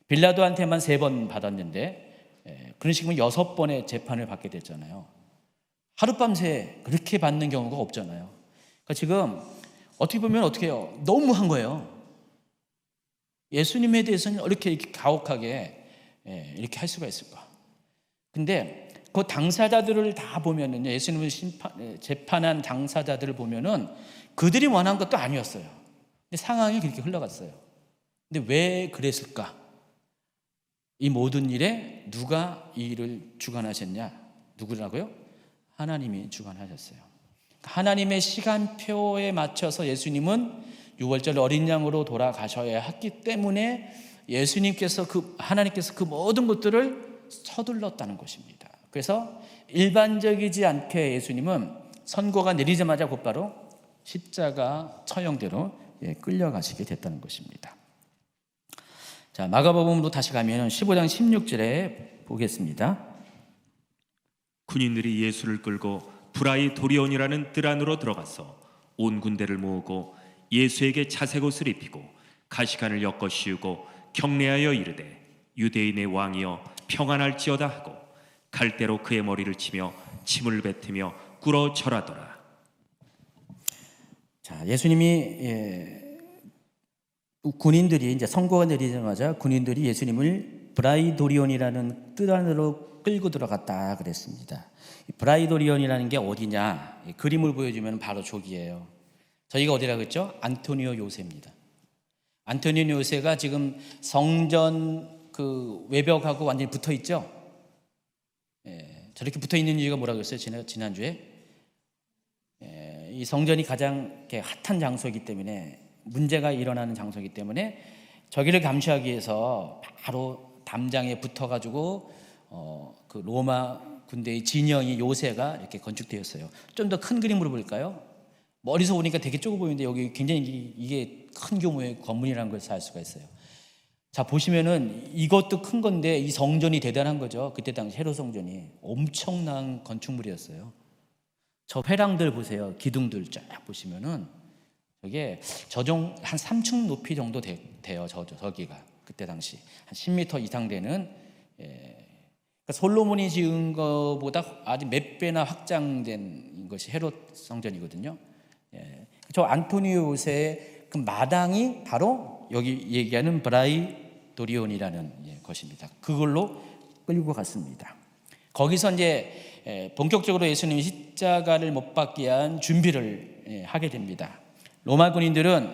빌라도한테만 3번 받았는데 그런 식이면 6번의 재판을 받게 됐잖아요. 하룻밤새 그렇게 받는 경우가 없잖아요. 그러니까 지금 어떻게 보면 어떻게 해요? 너무한 거예요. 예수님에 대해서는 이렇게 가혹하게 이렇게 할 수가 있을까? 근데 그 당사자들을 다 보면은, 예수님을 재판한 당사자들을 보면은 그들이 원한 것도 아니었어요. 근데 상황이 그렇게 흘러갔어요. 근데 왜 그랬을까? 이 모든 일에 누가 이 일을 주관하셨냐? 누구라고요? 하나님이 주관하셨어요. 하나님의 시간표에 맞춰서 예수님은 6월절 어린 양으로 돌아가셔야 했기 때문에 하나님께서 그 모든 것들을 서둘렀다는 것입니다. 그래서 일반적이지 않게 예수님은 선고가 내리자마자 곧바로 십자가 처형대로 끌려가시게 됐다는 것입니다. 자, 마가복음으로 다시 가면 15장 16절에 보겠습니다. 군인들이 예수를 끌고 브라이도리온이라는 뜰 안으로 들어가서 온 군대를 모으고 예수에게 자색옷을 입히고 가시관을 엮어 씌우고 경례하여 이르되 유대인의 왕이여 평안할지어다 하고 갈대로 그의 머리를 치며 침을 뱉으며 꿇어 절하더라. 자, 예수님이 군인들이 이제 선고가 내리자마자 군인들이 예수님을 브라이도리온이라는 뜰 안으로 끌고 들어갔다 그랬습니다. 브라이도리온이라는 게 어디냐? 그림을 보여주면 바로 저기예요. 저희가 어디라고 했죠? 안토니오 요새입니다. 안토니오 요새가 지금 성전 그 외벽하고 완전히 붙어 있죠. 저렇게 붙어 있는 이유가 뭐라고 했어요? 지난주에 이 성전이 가장 핫한 장소이기 때문에, 문제가 일어나는 장소이기 때문에 저기를 감시하기 위해서 바로 담장에 붙어가지고 그 로마 군대의 진영이 요새가 이렇게 건축되었어요. 좀 더 큰 그림으로 볼까요? 머리서 보니까 되게 좁아 보이는데 여기 굉장히 이게 큰 규모의 건물이라는 것을 알 수가 있어요. 자, 보시면은 이것도 큰 건데 이 성전이 대단한 거죠. 그때 당시 헤롯 성전이 엄청난 건축물이었어요. 저 회랑들 보세요. 기둥들 쫙 보시면은 저게 저종 한 3층 높이 정도 돼요. 저기가 그때 당시 한 10m 이상 되는, 그러니까 솔로몬이 지은 것보다 아주 몇 배나 확장된 것이 헤롯 성전이거든요. 저 안토니오 요새의 그 마당이 바로 여기 얘기하는 브라이도리온이라는 것입니다. 그걸로 끌고 갔습니다. 거기서 이제 본격적으로 예수님이 십자가를 못 박게 한 준비를 하게 됩니다. 로마 군인들은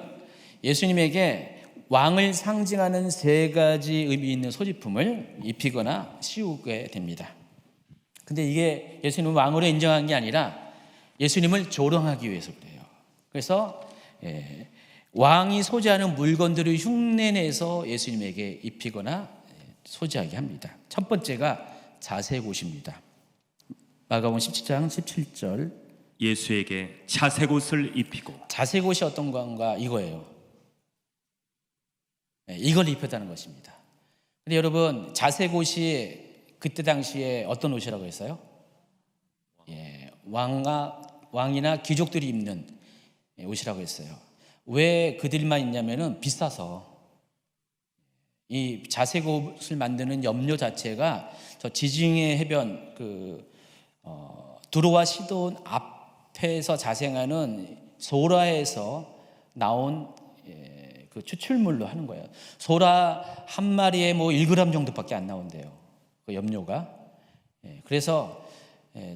예수님에게 왕을 상징하는 3가지 의미 있는 소지품을 입히거나 씌우게 됩니다. 근데 이게 예수님을 왕으로 인정한 게 아니라 예수님을 조롱하기 위해서 그래요. 그래서 왕이 소지하는 물건들을 흉내내서 예수님에게 입히거나 소지하게 합니다. 첫 번째가 자색옷입니다. 마가복음 17장 17절. 예수에게 자색옷을 입히고. 자색옷이 어떤 건가? 이거예요. 이걸 입혔다는 것입니다. 근데 여러분, 자색옷이 그때 당시에 어떤 옷이라고 했어요? 왕이나 귀족들이 입는 옷이라고 했어요. 왜 그들만 있냐면은 비싸서. 이 자색옷을 만드는 염료 자체가 저 지중해 해변 두로와 시돈 앞에서 자생하는 소라에서 나온 그 추출물로 하는 거예요. 소라 한 마리에 뭐 1g 정도밖에 안 나온대요. 그 염료가. 그래서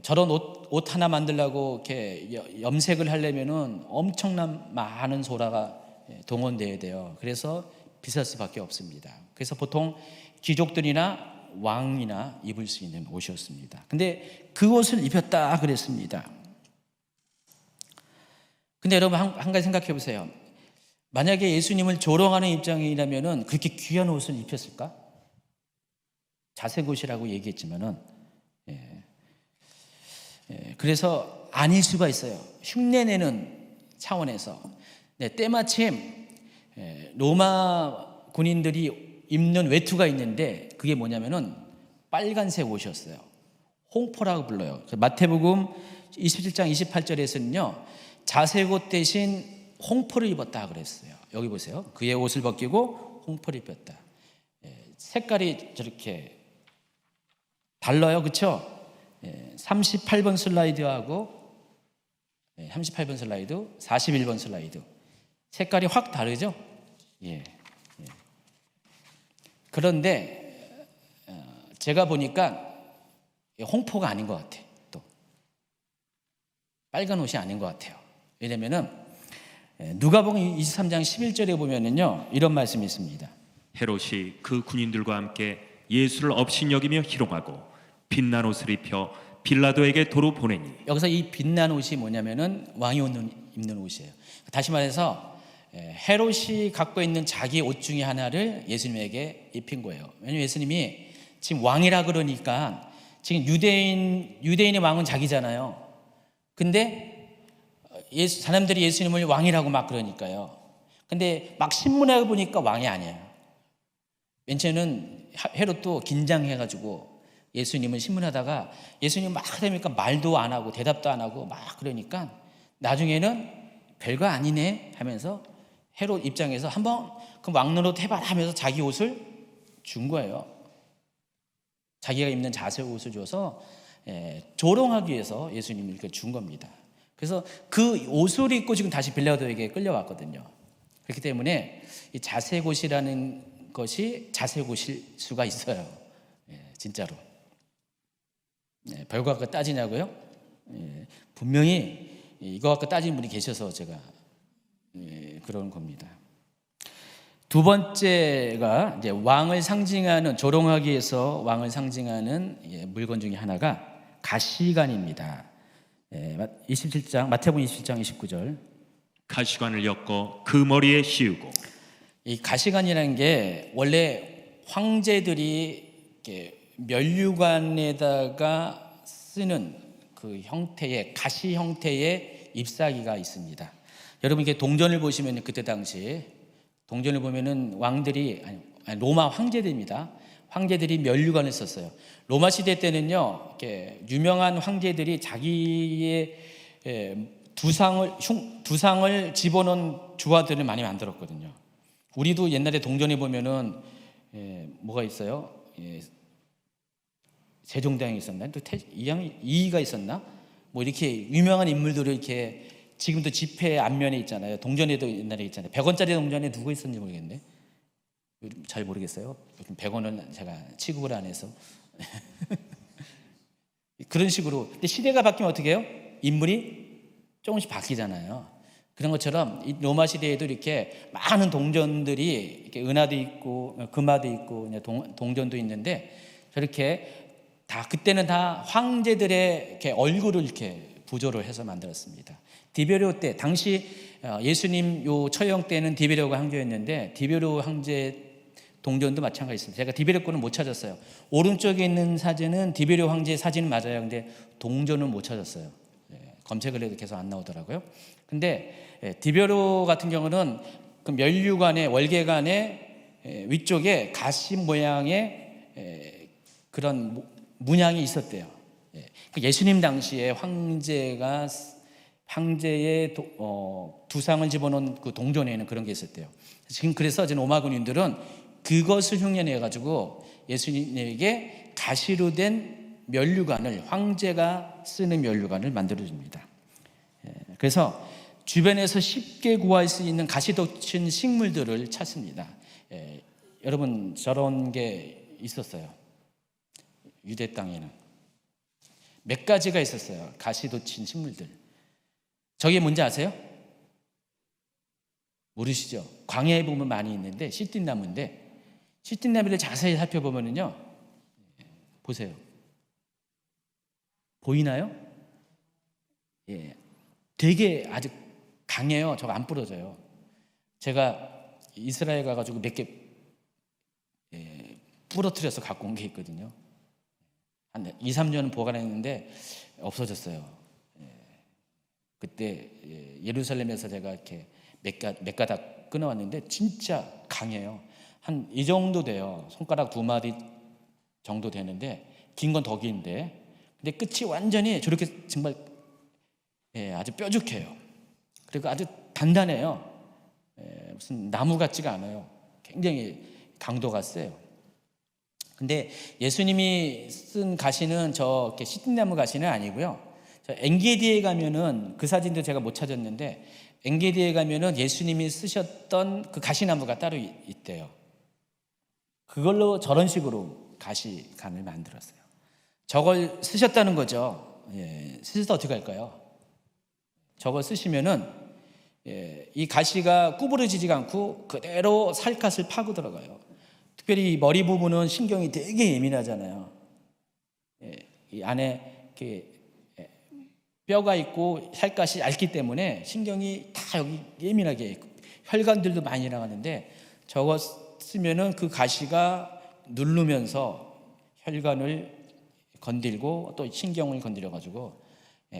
저런 옷 하나 만들려고 이렇게 염색을 하려면은 엄청난 많은 소라가 동원돼야 돼요. 그래서 비쌀 수밖에 없습니다. 그래서 보통 귀족들이나 왕이나 입을 수 있는 옷이었습니다. 근데 그 옷을 입혔다 그랬습니다. 근데 여러분 한 가지 생각해 보세요. 만약에 예수님을 조롱하는 입장이라면은 그렇게 귀한 옷을 입혔을까? 자색옷이라고 얘기했지만은 그래서 아닐 수가 있어요. 흉내내는 차원에서. 네, 때마침 로마 군인들이 입는 외투가 있는데 그게 뭐냐면은 빨간색 옷이었어요. 홍포라고 불러요. 마태복음 27장 28절에서는요, 자색 옷 대신 홍포를 입었다 그랬어요. 여기 보세요. 그의 옷을 벗기고 홍포를 입혔다. 색깔이 저렇게 달라요, 그렇죠? 38번 슬라이드하고 38번 슬라이드, 41번 슬라이드 색깔이 확 다르죠? 예. 그런데 제가 보니까 홍포가 아닌 것 같아요. 또 빨간 옷이 아닌 것 같아요. 왜냐면은 누가복음 23장 11절에 보면은요, 이런 말씀이 있습니다. 헤롯이 그 군인들과 함께 예수를 업신여기며 희롱하고 빛난 옷을 입혀 빌라도에게 도로 보내니. 여기서 이 빛난 옷이 뭐냐면은 왕이 입는 옷이에요. 다시 말해서 헤롯이 갖고 있는 자기 옷 중에 하나를 예수님에게 입힌 거예요. 왜냐하면 예수님이 지금 왕이라 그러니까 지금 유대인의 왕은 자기잖아요. 근데 사람들이 예수님을 왕이라고 막 그러니까요. 근데 막 신문에 보니까 왕이 아니에요. 맨 처음에는 헤롯도 긴장해가지고 예수님을 신문하다가 예수님 막 하다니까 말도 안 하고 대답도 안 하고 막 그러니까 나중에는 별거 아니네 하면서 헤롯 입장에서 한번 그 왕노릇 해봐라 하면서 자기 옷을 준 거예요. 자기가 입는 자색 옷을 줘서 조롱하기 위해서 예수님을 이렇게 준 겁니다. 그래서 그 옷을 입고 지금 다시 빌라도에게 끌려왔거든요. 그렇기 때문에 이 자색 옷이라는 것이 자색 옷일 수가 있어요. 진짜로. 별거 갖고 따지냐고요? 분명히 이거 갖고 따지는 분이 계셔서 제가 그런 겁니다. 두 번째가 이제 왕을 상징하는, 조롱하기 위해서 왕을 상징하는 물건 중에 하나가 가시관입니다. 27장 마태복음 27장 29절. 가시관을 엮어 그 머리에 씌우고. 이 가시관이라는 게 원래 황제들이 이렇게 면류관에다가 쓰는 그 형태의 가시 형태의 잎사귀가 있습니다. 여러분 이렇게 동전을 보시면 그때 당시 동전을 보면은 왕들이 아니 로마 황제들입니다. 황제들이 면류관을 썼어요. 로마 시대 때는요, 이렇게 유명한 황제들이 자기의 두상을 집어넣은 주화들을 많이 만들었거든요. 우리도 옛날에 동전에 보면은 뭐가 있어요? 세종대왕이 있었나? 또 이의가 있었나? 뭐 이렇게 유명한 인물들을 이렇게 지금도 지폐 앞면에 있잖아요. 동전에도 옛날에 있잖아요. 100원짜리 동전에 누구 있었는지 모르겠네. 잘 모르겠어요. 요즘 100원은 제가 취급을 안 해서. 그런 식으로. 근데 시대가 바뀌면 어떻게 해요? 인물이 조금씩 바뀌잖아요. 그런 것처럼 이 로마 시대에도 이렇게 많은 동전들이 이렇게 은화도 있고 금화도 있고 동전도 있는데 저렇게 다 그때는 다 황제들의 이렇게 얼굴을 이렇게 부조를 해서 만들었습니다. 디베리오 때 당시 예수님 요 처형 때는 디베리오가 황제였는데 디베리오 황제 동전도 마찬가지입니다. 제가 디베리오 거는 못 찾았어요. 오른쪽에 있는 사진은 디베리오 황제 사진은 맞아요. 근데 동전은 못 찾았어요. 검색을 해도 계속 안 나오더라고요. 근데 디베리오 같은 경우는 그 면류관의 월계관의 위쪽에 가시 모양의 그런 문양이 있었대요. 예수님 당시에 황제의 두상을 집어넣은 그 동전에는 그런 게 있었대요. 지금 그래서 로마 군인들은 그것을 흉내내 가지고 예수님에게 가시로 된 면류관을, 황제가 쓰는 면류관을 만들어 줍니다. 그래서 주변에서 쉽게 구할 수 있는 가시 돋친 식물들을 찾습니다. 여러분 저런 게 있었어요. 유대 땅에는 몇 가지가 있었어요. 가시 돋친 식물들. 저게 뭔지 아세요? 모르시죠? 광야에 보면 많이 있는데 시띠나무인데 시띠나무를 자세히 살펴보면요, 보세요. 보이나요? 되게 아주 강해요. 저거 안 부러져요. 제가 이스라엘 가가지고 몇 개 부러뜨려서 갖고 온 게 있거든요. 한 2, 3년은 보관했는데 없어졌어요. 그때 예루살렘에서 제가 이렇게 몇 가닥 끊어왔는데 진짜 강해요. 한 이 정도 돼요. 손가락 2마디 정도 되는데 긴 건 더 긴데, 근데 끝이 완전히 저렇게 정말 아주 뾰족해요. 그리고 아주 단단해요. 무슨 나무 같지가 않아요. 굉장히 강도가 세요. 근데 예수님이 쓴 가시는 저렇게 시든나무 가시는 아니고요. 저 엔게디에 가면은, 그 사진도 제가 못 찾았는데 엔게디에 가면은 예수님이 쓰셨던 그 가시나무가 따로 있대요. 그걸로 저런 식으로 가시관을 만들었어요. 저걸 쓰셨다는 거죠. 쓰셔서 어떻게 할까요? 저걸 쓰시면은 이 가시가 구부러지지가 않고 그대로 살갗을 파고 들어가요. 특별히 이 머리 부분은 신경이 되게 예민하잖아요. 이 안에 이렇게 뼈가 있고 살갗이 얇기 때문에 신경이 다 여기 예민하게 있고 혈관들도 많이 나가는데, 저거 쓰면은 그 가시가 누르면서 혈관을 건들고 또 신경을 건드려 가지고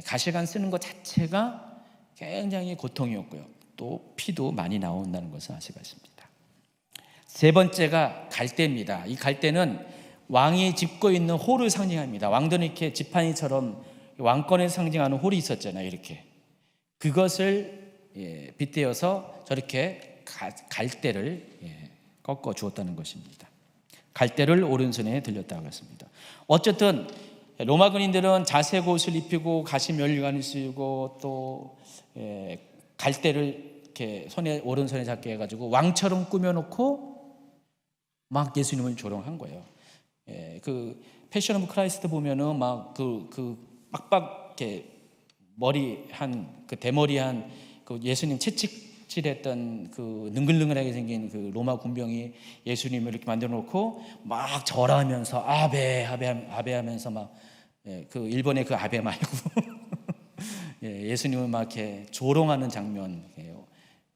가시관 쓰는 것 자체가 굉장히 고통이었고요. 또 피도 많이 나온다는 것을 아시고 있습니다. 세 번째가 갈대입니다. 이 갈대는 왕이 짚고 있는 홀을 상징합니다. 왕들은 이렇게 지팡이처럼 왕권을 상징하는 홀이 있었잖아요. 이렇게 그것을 빗대어서 저렇게 갈대를 꺾어 주었다는 것입니다. 갈대를 오른손에 들렸다고 했습니다. 어쨌든 로마 군인들은 자색 옷을 입히고 가시 면류관을 쓰고 또 갈대를 이렇게 오른손에 잡게 해가지고 왕처럼 꾸며놓고 막 예수님을 조롱한 거예요. 그 패션 오브 크라이스트 보면은 막 빡빡 이렇게 머리한 그 대머리한 그 예수님 채찍질했던 그 능글능글하게 생긴 그 로마 군병이 예수님을 이렇게 만들어 놓고 막 절하면서 아베 하면서 막 그 일본의 그 아베 말고 예수님을 막 이렇게 조롱하는 장면,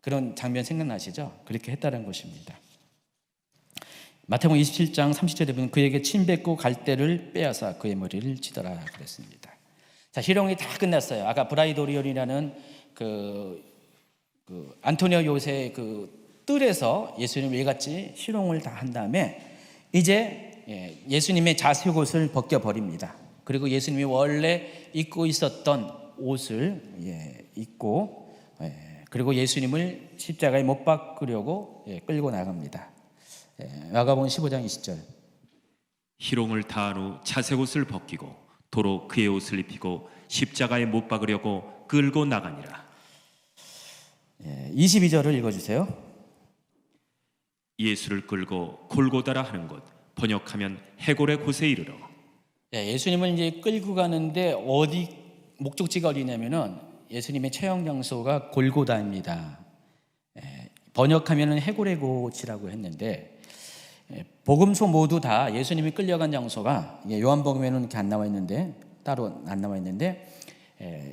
그런 장면 생각나시죠? 그렇게 했다는 것입니다. 마태복음 27장 30절에 보면 그에게 침 뱉고 갈대를 빼앗아 그의 머리를 치더라 그랬습니다. 자, 희롱이 다 끝났어요. 아까 브라이도리온이라는 그 안토니오 요새 그 뜰에서 예수님을 이같이 희롱을 다 한 다음에 이제 예수님의 자색 옷을 벗겨 버립니다. 그리고 예수님이 원래 입고 있었던 옷을 입고 그리고 예수님을 십자가에 못 박으려고 끌고 나갑니다. 마가복음 15장 20절. 희롱을 다한 후 자색 옷을 벗기고 도로 그의 옷을 입히고 십자가에 못 박으려고 끌고 나가니라. 22절을 읽어주세요. 예수를 끌고 골고다라 하는 곳, 번역하면 해골의 곳에 이르러. 예수님을 이제 끌고 가는데 어디 목적지가 어디냐면은 예수님의 처형 장소가 골고다입니다. 번역하면은 해골의 곳이라고 했는데, 복음서 모두 다 예수님이 끌려간 장소가 요한복음에는 이렇게 안 나와 있는데, 따로 안 나와 있는데,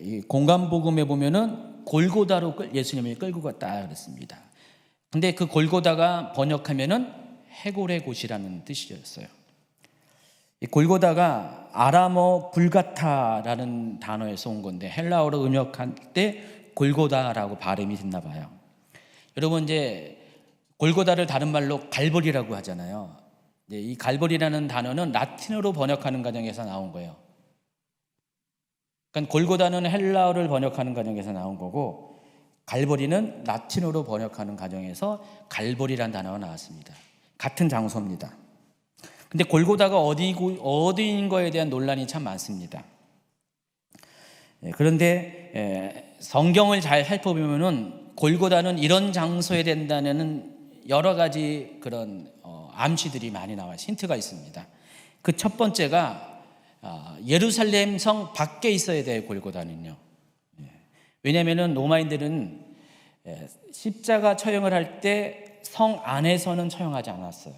이 공간복음에 보면은 골고다로 예수님을 끌고 갔다 그랬습니다. 근데 그 골고다가 번역하면은 해골의 곳이라는 뜻이었어요. 이 골고다가 아람어 불가타라는 단어에서 온 건데 헬라어로 음역할 때 골고다라고 발음이 됐나 봐요. 여러분, 이제 골고다를 다른 말로 갈보리라고 하잖아요. 이 갈보리라는 단어는 라틴어로 번역하는 과정에서 나온 거예요. 그러니까 골고다는 헬라어를 번역하는 과정에서 나온 거고, 갈보리는 라틴어로 번역하는 과정에서 갈보리라는 단어가 나왔습니다. 같은 장소입니다. 근데 골고다가 어디인 거에 대한 논란이 참 많습니다. 그런데 성경을 잘 살펴보면은 골고다는 이런 장소에 된다는 여러 가지 그런 암시들이 많이 나와요. 힌트가 있습니다. 그 첫 번째가 예루살렘 성 밖에 있어야 돼요. 골고다는요. 왜냐하면은 로마인들은 십자가 처형을 할 때 성 안에서는 처형하지 않았어요.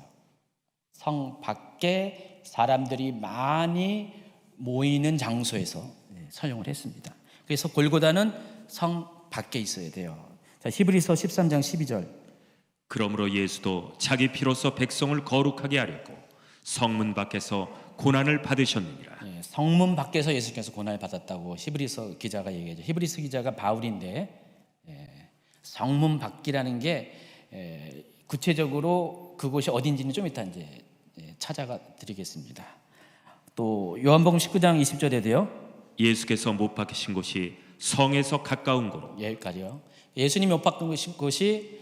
성 밖에 사람들이 많이 모이는 장소에서 처형을 했습니다. 그래서 골고다는 성 밖에 있어야 돼요. 자, 히브리서 13장 12절. 그러므로 예수도 자기 피로써 백성을 거룩하게 하려고 성문 밖에서 고난을 받으셨느니라. 예, 성문 밖에서 예수께서 고난을 받았다고 히브리서 기자가 얘기하죠. 히브리서 기자가 바울인데 성문 밖이라는 게 구체적으로 그곳이 어딘지는 좀 이따 이제 찾아가 드리겠습니다. 또 요한복음 19장 20절에도요. 예수께서 못 박히신 곳이 성에서 가까운 곳. 여기까지요. 예수님이 못 박힌 곳이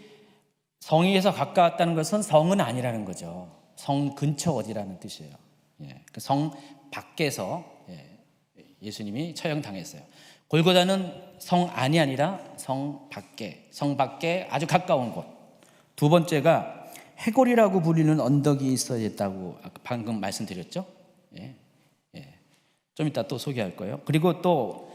성에서 가까웠다는 것은 성은 아니라는 거죠. 성 근처 어디라는 뜻이에요. 그 성 밖에서 예수님이 처형당했어요. 골고다는 성 안이 아니라 성 밖에 아주 가까운 곳. 두 번째가 해골이라고 불리는 언덕이 있어야 했다고 방금 말씀드렸죠. 좀 이따 또 소개할 거예요. 그리고 또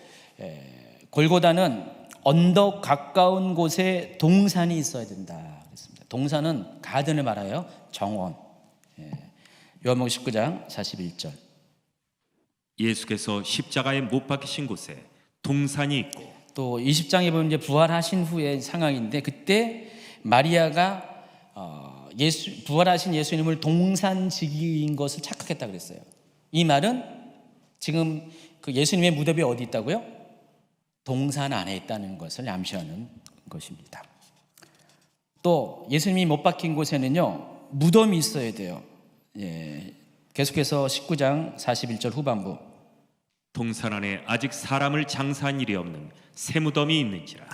골고다는 언덕 가까운 곳에 동산이 있어야 된다 그랬습니다. 동산은 가든을 말하여 정원. 요한복음 19장 41절. 예수께서 십자가에 못 박히신 곳에 동산이 있고, 또 20장에 보면 이제 부활하신 후의 상황인데 그때 마리아가 부활하신 예수님을 동산지기인 것을 착각했다 그랬어요. 이 말은 지금 그 예수님의 무덤이 어디 있다고요? 동산 안에 있다는 것을 암시하는 것입니다. 또 예수님이 못 박힌 곳에는요 무덤이 있어야 돼요. 계속해서 19장 41절 후반부. 동산 안에 아직 사람을 장사한 일이 없는 새 무덤이 있는지라.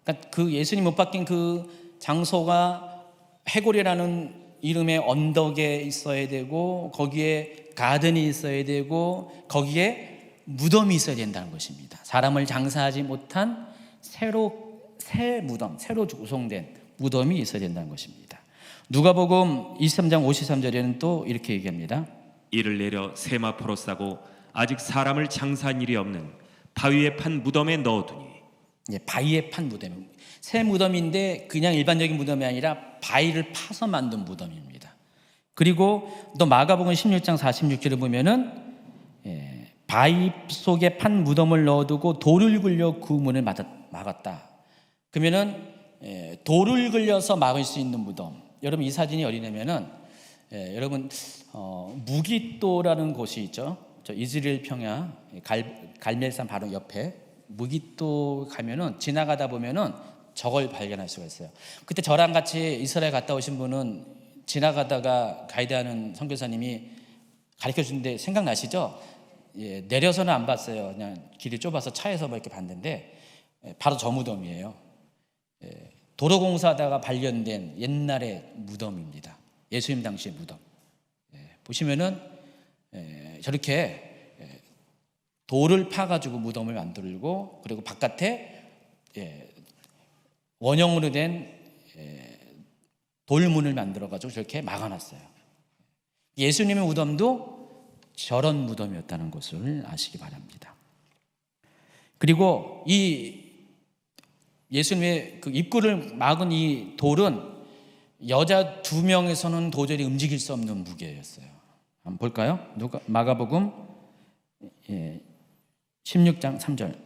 그러니까 그 예수님 못 박힌 그 장소가 해골이라는 이름의 언덕에 있어야 되고 거기에 가든이 있어야 되고 거기에 무덤이 있어야 된다는 것입니다. 사람을 장사하지 못한 새 무덤, 새로 구성된 무덤이 있어야 된다는 것입니다. 누가복음 23장 53절에는 또 이렇게 얘기합니다. 이를 내려 세마포로 싸고 아직 사람을 장사한 일이 없는 바위에 판 무덤에 넣어두니. 바위에 판 무덤. 새 무덤인데 그냥 일반적인 무덤이 아니라 바위를 파서 만든 무덤입니다. 그리고 또 마가복음 16장 46절에 보면은 바위 속에 판 무덤을 넣어두고 돌을 굴려 그 문을 막았다. 그러면은 돌을 굴려서 막을 수 있는 무덤. 여러분 이 사진이 어디냐면은 여러분 무기또라는 곳이 있죠. 저 이스라엘 평야 갈멜산 바로 옆에 무기또 가면은 지나가다 보면은 저걸 발견할 수가 있어요. 그때 저랑 같이 이스라엘 갔다 오신 분은 지나가다가 가이드하는 선교사님이 가르쳐 주는데 생각나시죠? 내려서는 안 봤어요. 그냥 길이 좁아서 차에서 뭐 이렇게 봤는데 바로 저 무덤이에요. 도로공사하다가 발견된 옛날의 무덤입니다. 예수님 당시의 무덤. 보시면은 저렇게 돌을 파가지고 무덤을 만들고 그리고 바깥에 원형으로 된 돌문을 만들어가지고 저렇게 막아놨어요. 예수님의 무덤도 저런 무덤이었다는 것을 아시기 바랍니다. 그리고 이 예수님의 그 입구를 막은 이 돌은 여자 2명에서는 도저히 움직일 수 없는 무게였어요. 한번 볼까요? 마가복음 16장 3절.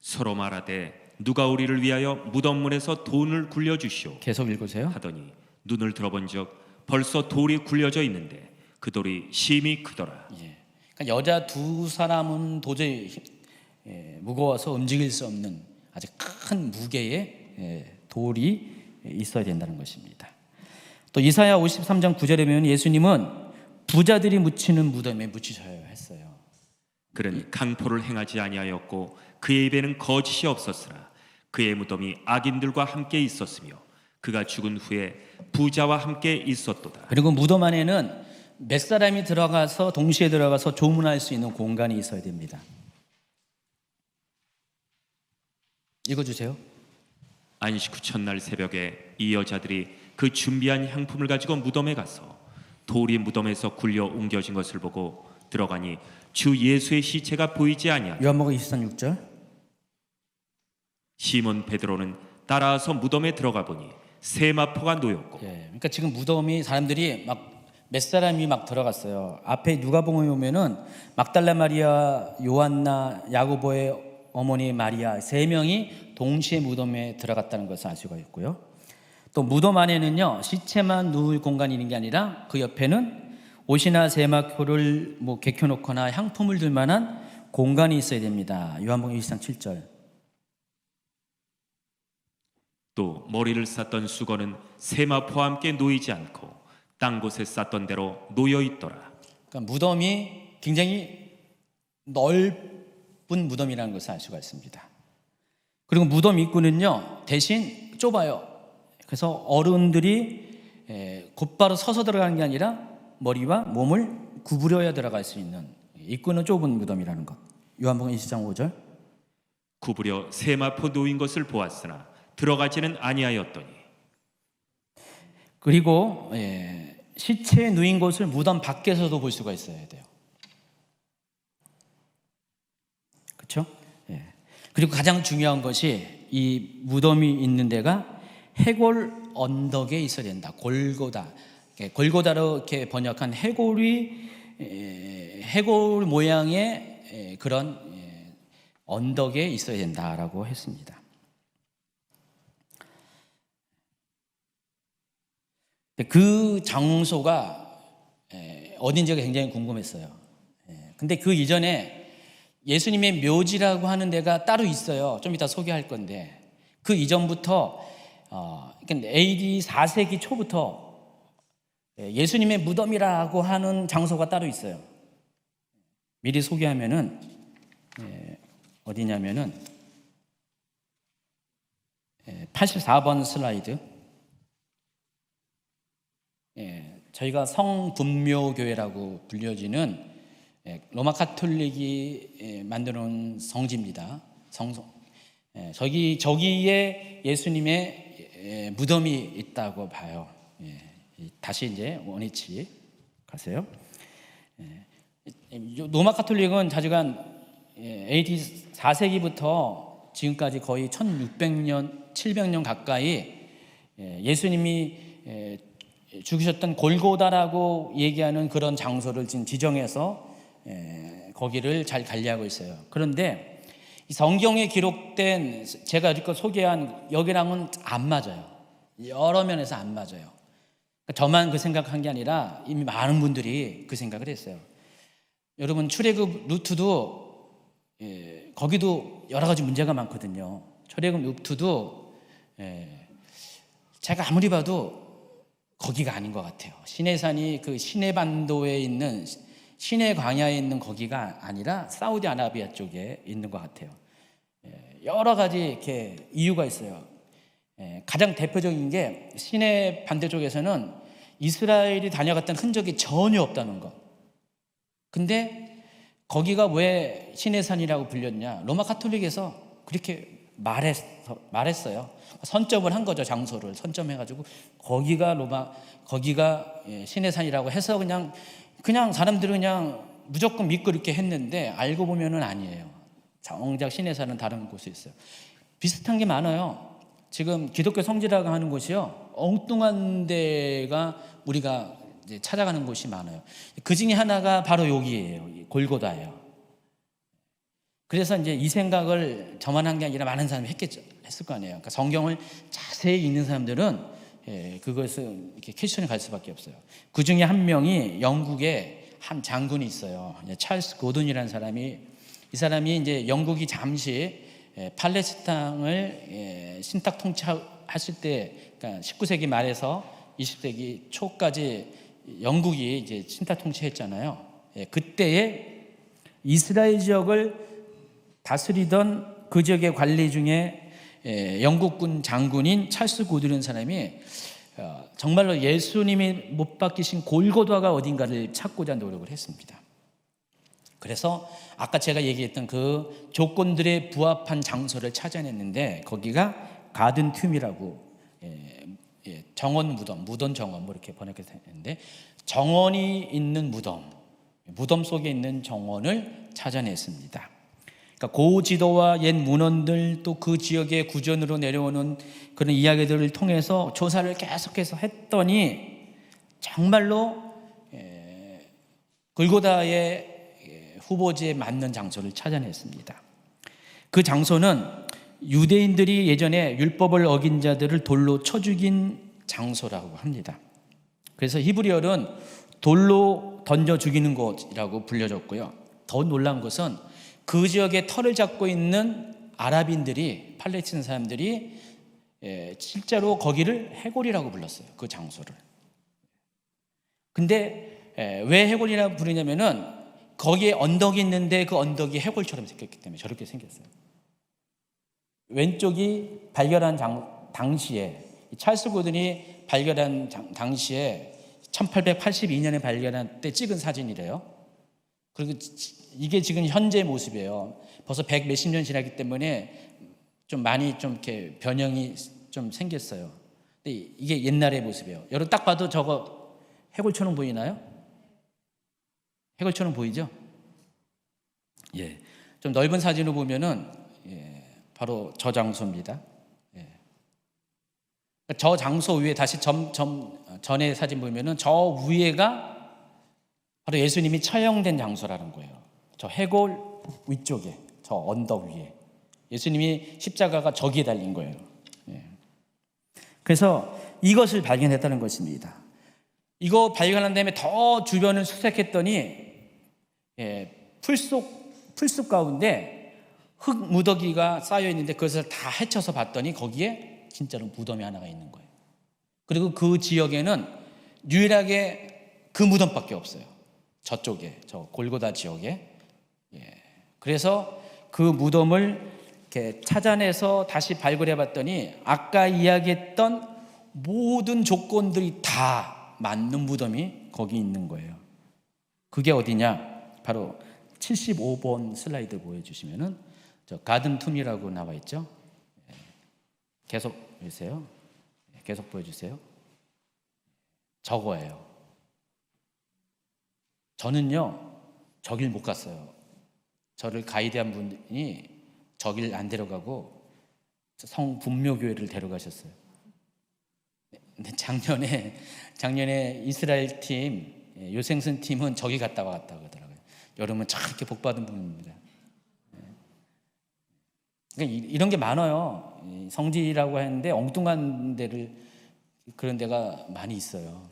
서로 말하되 누가 우리를 위하여 무덤문에서 돈을 굴려주시오 계속 읽으세요. 하더니 눈을 들어본즉 벌써 돌이 굴려져 있는데 그 돌이 심히 크더라. 그러니까 여자 2사람은 도저히 무거워서 움직일 수 없는 아주 큰 무게의 돌이 있어야 된다는 것입니다. 또 이사야 53장 9절에 보면 예수님은 부자들이 묻히는 무덤에 묻히셔야 했어요. 그는 강포를 행하지 아니하였고 그의 입에는 거짓이 없었으나 그의 무덤이 악인들과 함께 있었으며 그가 죽은 후에 부자와 함께 있었도다. 그리고 무덤 안에는 몇 사람이 들어가서 동시에 들어가서 조문할 수 있는 공간이 있어야 됩니다. 읽어주세요. 안식 후 첫날 새벽에 이 여자들이 그 준비한 향품을 가지고 무덤에 가서 돌이 무덤에서 굴려 옮겨진 것을 보고 들어가니 주 예수의 시체가 보이지 아니하니 요한복음 23장 6절. 시몬 베드로는 따라서 무덤에 들어가 보니 세마포가 놓였고. 그러니까 지금 무덤이 사람들이 막 몇 사람이 막 들어갔어요. 앞에 누가복음에 보면은 막달라 마리아, 요한나, 야고보의 어머니 마리아 3명이 동시에 무덤에 들어갔다는 것을 알 수가 있고요. 또 무덤 안에는요 시체만 누울 공간이 있는 게 아니라 그 옆에는 옷이나 세마포를 개켜놓거나 향품을 둘 만한 공간이 있어야 됩니다. 요한복음 1장 7절. 또 머리를 쌌던 수건은 세마포와 함께 놓이지 않고 딴 곳에 쌌던 대로 놓여 있더라. 그러니까 무덤이 굉장히 넓은 무덤이라는 것을 알 수가 있습니다. 그리고 무덤 입구는요 대신 좁아요. 그래서 어른들이 곧바로 서서 들어가는 게 아니라 머리와 몸을 구부려야 들어갈 수 있는, 입구는 좁은 무덤이라는 것. 요한복음 20장 5절. 구부려 세마포 놓인 것을 보았으나 들어가지는 아니하였더니. 그리고 시체에 누인 곳을 무덤 밖에서도 볼 수가 있어야 돼요. 그렇죠? 그리고 가장 중요한 것이 이 무덤이 있는 데가 해골 언덕에 있어야 된다. 골고다. 골고다로 이렇게 번역한 해골 모양의 그런 언덕에 있어야 된다라고 했습니다. 그 장소가 어딘지가 굉장히 궁금했어요. 근데 그 이전에 예수님의 묘지라고 하는 데가 따로 있어요. 좀 이따 소개할 건데, 그 이전부터 AD 4세기 초부터 예수님의 무덤이라고 하는 장소가 따로 있어요. 미리 소개하면은 어디냐면은 84번 슬라이드. 저희가 성분묘교회라고 불려지는 로마 카톨릭이 만드는 성지입니다. 저기에 예수님의 무덤이 있다고 봐요. 다시 이제 원위치 가세요. 로마 카톨릭은 자주간 AD 4세기부터 지금까지 거의 1600년, 700년 가까이 예수님이 죽으셨던 골고다라고 얘기하는 그런 장소를 지금 지정해서 거기를 잘 관리하고 있어요. 그런데 성경에 기록된 제가 이렇게 소개한 여기랑은 안 맞아요. 여러 면에서 안 맞아요. 저만 그 생각한 게 아니라 이미 많은 분들이 그 생각을 했어요. 여러분, 출애굽 루트도 거기도 여러 가지 문제가 많거든요. 출애굽 루트도 제가 아무리 봐도 거기가 아닌 것 같아요. 시내산이 그 시내반도에 있는 시내 광야에 있는 거기가 아니라 사우디아라비아 쪽에 있는 것 같아요. 여러 가지 이렇게 이유가 있어요. 가장 대표적인 게 시내 반대쪽에서는 이스라엘이 다녀갔던 흔적이 전혀 없다는 것. 근데 거기가 왜 시내산이라고 불렸냐? 로마 카톨릭에서 그렇게 말했어요. 선점을 한 거죠. 장소를 선점해가지고 거기가 시내산이라고 해서 그냥 사람들은 그냥 무조건 믿고 이렇게 했는데 알고 보면은 아니에요. 정작 시내산은 다른 곳에 있어요. 비슷한 게 많아요. 지금 기독교 성지라고 하는 곳이요, 엉뚱한 데가 우리가 이제 찾아가는 곳이 많아요. 그 중에 하나가 바로 여기예요. 골고다예요. 그래서 이제 이 생각을 저만 한 게 아니라 많은 사람이 했을 거 아니에요. 그러니까 성경을 자세히 읽는 사람들은 그것을 이렇게 퀘스천에 갈 수밖에 없어요. 그 중에 한 명이 영국에 한 장군이 있어요. 찰스 고든이라는 사람이, 이 사람이 이제 영국이 잠시 팔레스타인을 신탁 통치했을 때, 그러니까 19세기 말에서 20세기 초까지 영국이 이제 신탁 통치했잖아요. 그때에 이스라엘 지역을 다스리던 그 지역의 관리 중에 영국군 장군인 찰스 고든이라는 사람이 정말로 예수님이 못 박히신 골고다가 어딘가를 찾고자 노력을 했습니다. 그래서 아까 제가 얘기했던 그 조건들에 부합한 장소를 찾아냈는데 거기가 가든 툼이라고, 정원 무덤 정원 이렇게 번역했는데, 정원이 있는 무덤 속에 있는 정원을 찾아냈습니다. 그러니까 고지도와 옛 문헌들, 또 그 지역의 구전으로 내려오는 그런 이야기들을 통해서 조사를 계속해서 했더니 정말로 골고다의 후보지에 맞는 장소를 찾아냈습니다. 그 장소는 유대인들이 예전에 율법을 어긴 자들을 돌로 쳐 죽인 장소라고 합니다. 그래서 히브리어는 돌로 던져 죽이는 곳이라고 불려졌고요. 더 놀라운 것은 그 지역에 터를 잡고 있는 아랍인들이, 팔레스틴 사람들이 실제로 거기를 해골이라고 불렀어요. 그 장소를. 근데 왜 해골이라고 부르냐면은 거기에 언덕이 있는데 그 언덕이 해골처럼 생겼기 때문에 저렇게 생겼어요. 왼쪽이 발견한 당시에, 찰스 고든이 발견한 당시에 1882년에 발견한 때 찍은 사진이래요. 그리고 이게 지금 현재의 모습이에요. 벌써 100 몇십 년 지나기 때문에 좀 많이 좀 이렇게 변형이 좀 생겼어요. 근데 이게 옛날의 모습이에요. 여러분 딱 봐도 저거 해골처럼 보이나요? 해골처럼 보이죠? 예. 좀 넓은 사진을 보면은 바로 저 장소입니다. 예. 저 장소 위에 다시 전의 사진 보면은 저 위에가 바로 예수님이 처형된 장소라는 거예요. 저 해골 위쪽에, 저 언덕 위에 예수님이 십자가가 저기에 달린 거예요. 예. 그래서 이것을 발견했다는 것입니다. 이거 발견한 다음에 더 주변을 수색했더니 풀숲 가운데 흙 무더기가 쌓여 있는데 그것을 다 헤쳐서 봤더니 거기에 진짜로 무덤이 하나가 있는 거예요. 그리고 그 지역에는 유일하게 그 무덤밖에 없어요. 저쪽에, 저 골고다 지역에. 그래서 그 무덤을 이렇게 찾아내서 다시 발굴해 봤더니 아까 이야기했던 모든 조건들이 다 맞는 무덤이 거기 있는 거예요. 그게 어디냐? 바로 75번 슬라이드 보여주시면은 저 가든 툼이라고 나와 있죠. 계속 보세요. 계속 보여주세요. 저거예요. 저는요 저길 못 갔어요. 저를 가이드한 분이 저길 안 데려가고 성분묘교회를 데려가셨어요. 근데 작년에 이스라엘 팀, 요생선 팀은 저기 갔다 왔다 그러더라고요. 여러분 참 이렇게 복받은 분입니다. 그러니까 이런 게 많아요. 성지라고 하는데 엉뚱한 데를, 그런 데가 많이 있어요.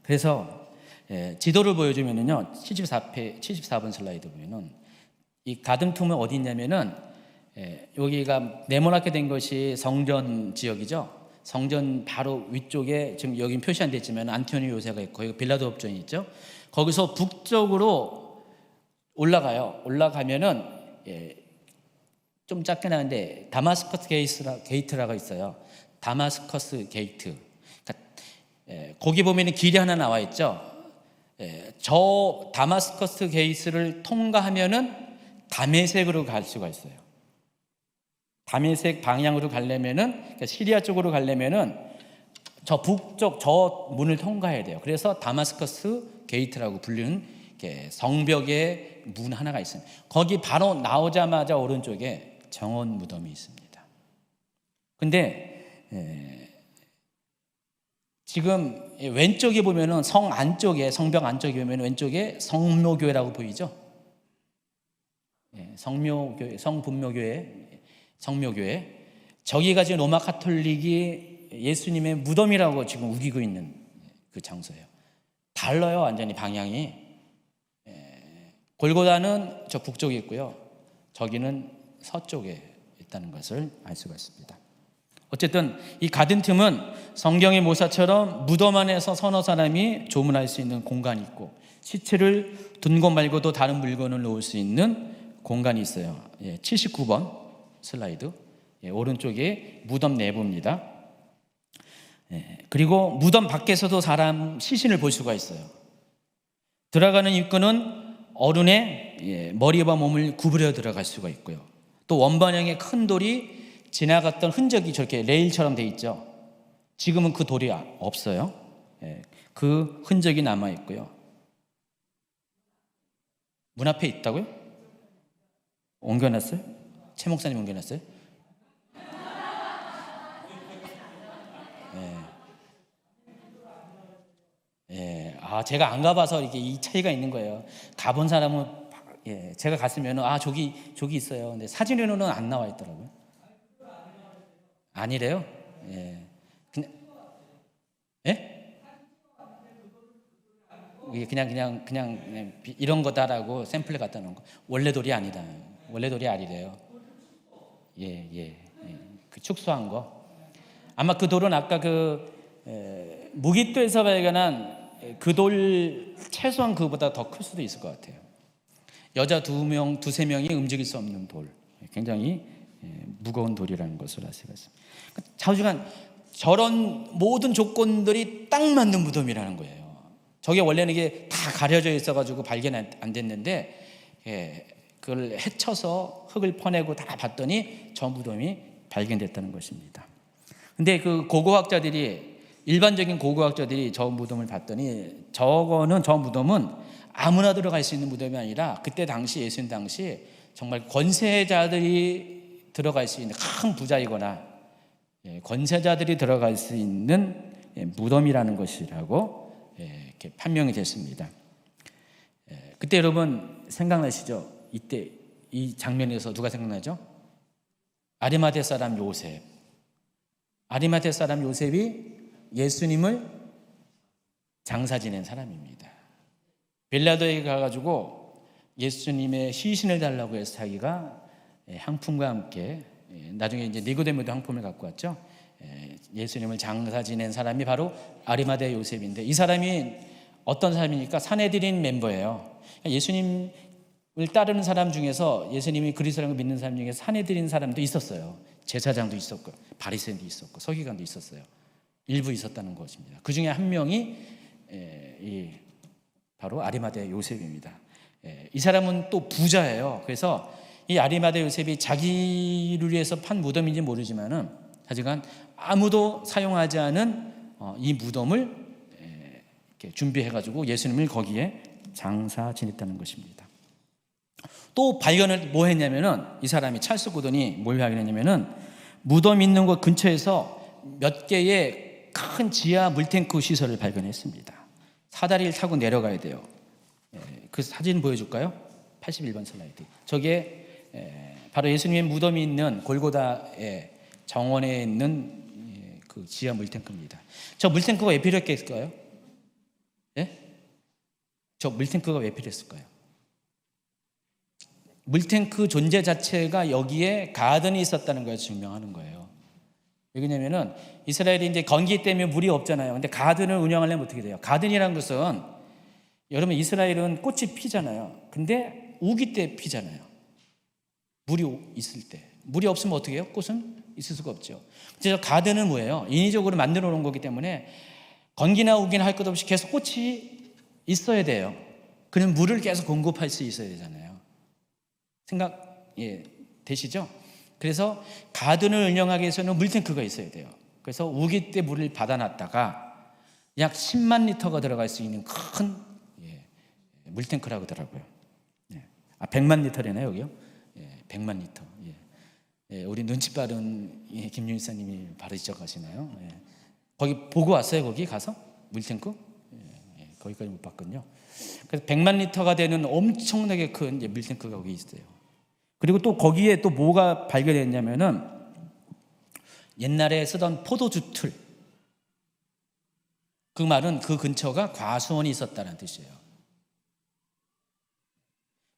그래서 지도를 보여주면은요, 74번 슬라이드 보면은 이 가든툼은 어디 있냐면은 여기가 네모나게 된 것이 성전 지역이죠. 성전 바로 위쪽에 지금 여기 표시 안 됐지만 안토니 요새가 있고 여기 빌라도 법전이 있죠. 거기서 북쪽으로 올라가요. 올라가면은 좀 작게 나는데 다마스커스 게이트라고 있어요. 다마스커스 게이트. 그러니까 거기 보면은 길이 하나 나와 있죠. 저 다마스커스 게이트를 통과하면은 다메섹으로 갈 수가 있어요. 다메섹 방향으로 가려면은, 그러니까 시리아 쪽으로 가려면은 저 북쪽 저 문을 통과해야 돼요. 그래서 다마스커스 게이트라고 불리는 성벽의 문 하나가 있습니다. 거기 바로 나오자마자 오른쪽에 정원 무덤이 있습니다. 근데 지금 왼쪽에 보면은 성벽 안쪽에 보면 왼쪽에 성묘교회라고 보이죠? 성묘교회, 성묘교회. 저기가 지금 로마 카톨릭이 예수님의 무덤이라고 지금 우기고 있는 그 장소예요. 달라요, 완전히 방향이. 골고다는 저 북쪽에 있고요. 저기는 서쪽에 있다는 것을 알 수가 있습니다. 어쨌든 이 가든 틈은 성경의 모사처럼 무덤 안에서 서너 사람이 조문할 수 있는 공간이 있고 시체를 둔 곳 말고도 다른 물건을 놓을 수 있는 공간이 있어요. 79번 슬라이드. 오른쪽에 무덤 내부입니다. 그리고 무덤 밖에서도 사람 시신을 볼 수가 있어요. 들어가는 입구는 어른의 머리와 몸을 구부려 들어갈 수가 있고요. 또 원반형의 큰 돌이 지나갔던 흔적이 저렇게 레일처럼 돼 있죠. 지금은 그 돌이 없어요. 그 흔적이 남아 있고요. 문 앞에 있다고요? 옮겨놨어요? 최 목사님 옮겨놨어요? 제가 안 가봐서 이게 이 차이가 있는 거예요. 가본 사람은 제가 갔으면 저기 있어요. 근데 사진으로는 안 나와 있더라고요. 아니래요? 예? 이게 그냥 이런 거다라고 샘플을 갖다 놓은 거. 원래 돌이 아니다. 원래 돌이 아니래요. 예. 그 축소한 거. 아마 그 돌은 아까 무깃도에서 발견한 그 돌 최소한 그보다 더 클 수도 있을 것 같아요. 여자 두세 명이 움직일 수 없는 돌. 굉장히 무거운 돌이라는 것을 알 수가 있습니다. 좌우지간 저런 모든 조건들이 딱 맞는 무덤이라는 거예요. 저게 원래는 이게 다 가려져 있어가지고 발견 안 됐는데 그걸 헤쳐서 흙을 퍼내고 다 봤더니 저 무덤이 발견됐다는 것입니다. 근데 그 일반적인 고고학자들이 저 무덤을 봤더니 저 무덤은 아무나 들어갈 수 있는 무덤이 아니라 그때 당시 예수님 당시 정말 권세자들이 들어갈 수 있는 큰 부자이거나 권세자들이 들어갈 수 있는 무덤이라는 것이라고 이렇게 판명이 됐습니다. 그때 여러분 생각나시죠? 이때 이 장면에서 누가 생각나죠? 아리마대 사람 요셉. 아리마대 사람 요셉이 예수님을 장사 지낸 사람입니다. 빌라도에게 가가지고 예수님의 시신을 달라고 해서 자기가 향품과 함께 나중에 이제 니고데모도 향품을 갖고 왔죠. 예수님을 장사 지낸 사람이 바로 아리마대 요셉인데 이 사람이 어떤 사람이니까 산헤드린 멤버예요. 예수님을 따르는 사람 중에서 예수님이 그리스도라는 걸 믿는 사람 중에 산헤드린 사람도 있었어요. 제사장도 있었고 바리새인도 있었고 서기관도 있었어요. 일부 있었다는 것입니다. 그 중에 한 명이 바로 아리마대 요셉입니다. 이 사람은 또 부자예요. 그래서 이 아리마대 요셉이 자기를 위해서 판 무덤인지 모르지만은 하지만 아무도 사용하지 않은 이 무덤을 이렇게 준비해가지고 예수님을 거기에 장사 지냈다는 것입니다. 또 발견을 뭐 했냐면은 이 사람이 찰스 고든이 뭘 발견했냐면은 무덤 있는 곳 근처에서 몇 개의 큰 지하 물탱크 시설을 발견했습니다. 사다리를 타고 내려가야 돼요. 그 사진 보여줄까요? 81번 슬라이드. 저게 바로 예수님의 무덤이 있는 골고다의 정원에 있는 그 지하 물탱크입니다. 저 물탱크가 왜 필요했을까요? 예? 저 물탱크가 왜 필요했을까요? 물탱크 존재 자체가 여기에 가든이 있었다는 걸 증명하는 거예요. 왜냐면은 이스라엘이 이제 건기 때문에 물이 없잖아요. 근데 가든을 운영하려면 어떻게 돼요? 가든이라는 것은 여러분 이스라엘은 꽃이 피잖아요. 근데 우기 때 피잖아요. 물이 있을 때. 물이 없으면 어떻게 해요? 꽃은 있을 수가 없죠. 그래서 가든은 뭐예요? 인위적으로 만들어 놓은 거기 때문에 건기나 우기나 할 것 없이 계속 꽃이 있어야 돼요. 그럼 물을 계속 공급할 수 있어야 되잖아요. 생각 되시죠? 그래서 가든을 운영하기 위해서는 물탱크가 있어야 돼요. 그래서 우기 때 물을 받아놨다가 약 10만 리터가 들어갈 수 있는 큰 물탱크라고 하더라고요. 100만 리터래나요 여기요? 100만 리터. 우리 눈치 빠른 김윤사님이 바로 지적하시나요? 거기 보고 왔어요. 거기 가서 물탱크? 거기까지 못 봤거든요. 그래서 100만 리터가 되는 엄청나게 큰 물탱크가 거기 있어요. 그리고 또 거기에 또 뭐가 발견됐냐면은 옛날에 쓰던 포도주 틀. 그 말은 그 근처가 과수원이 있었다는 뜻이에요.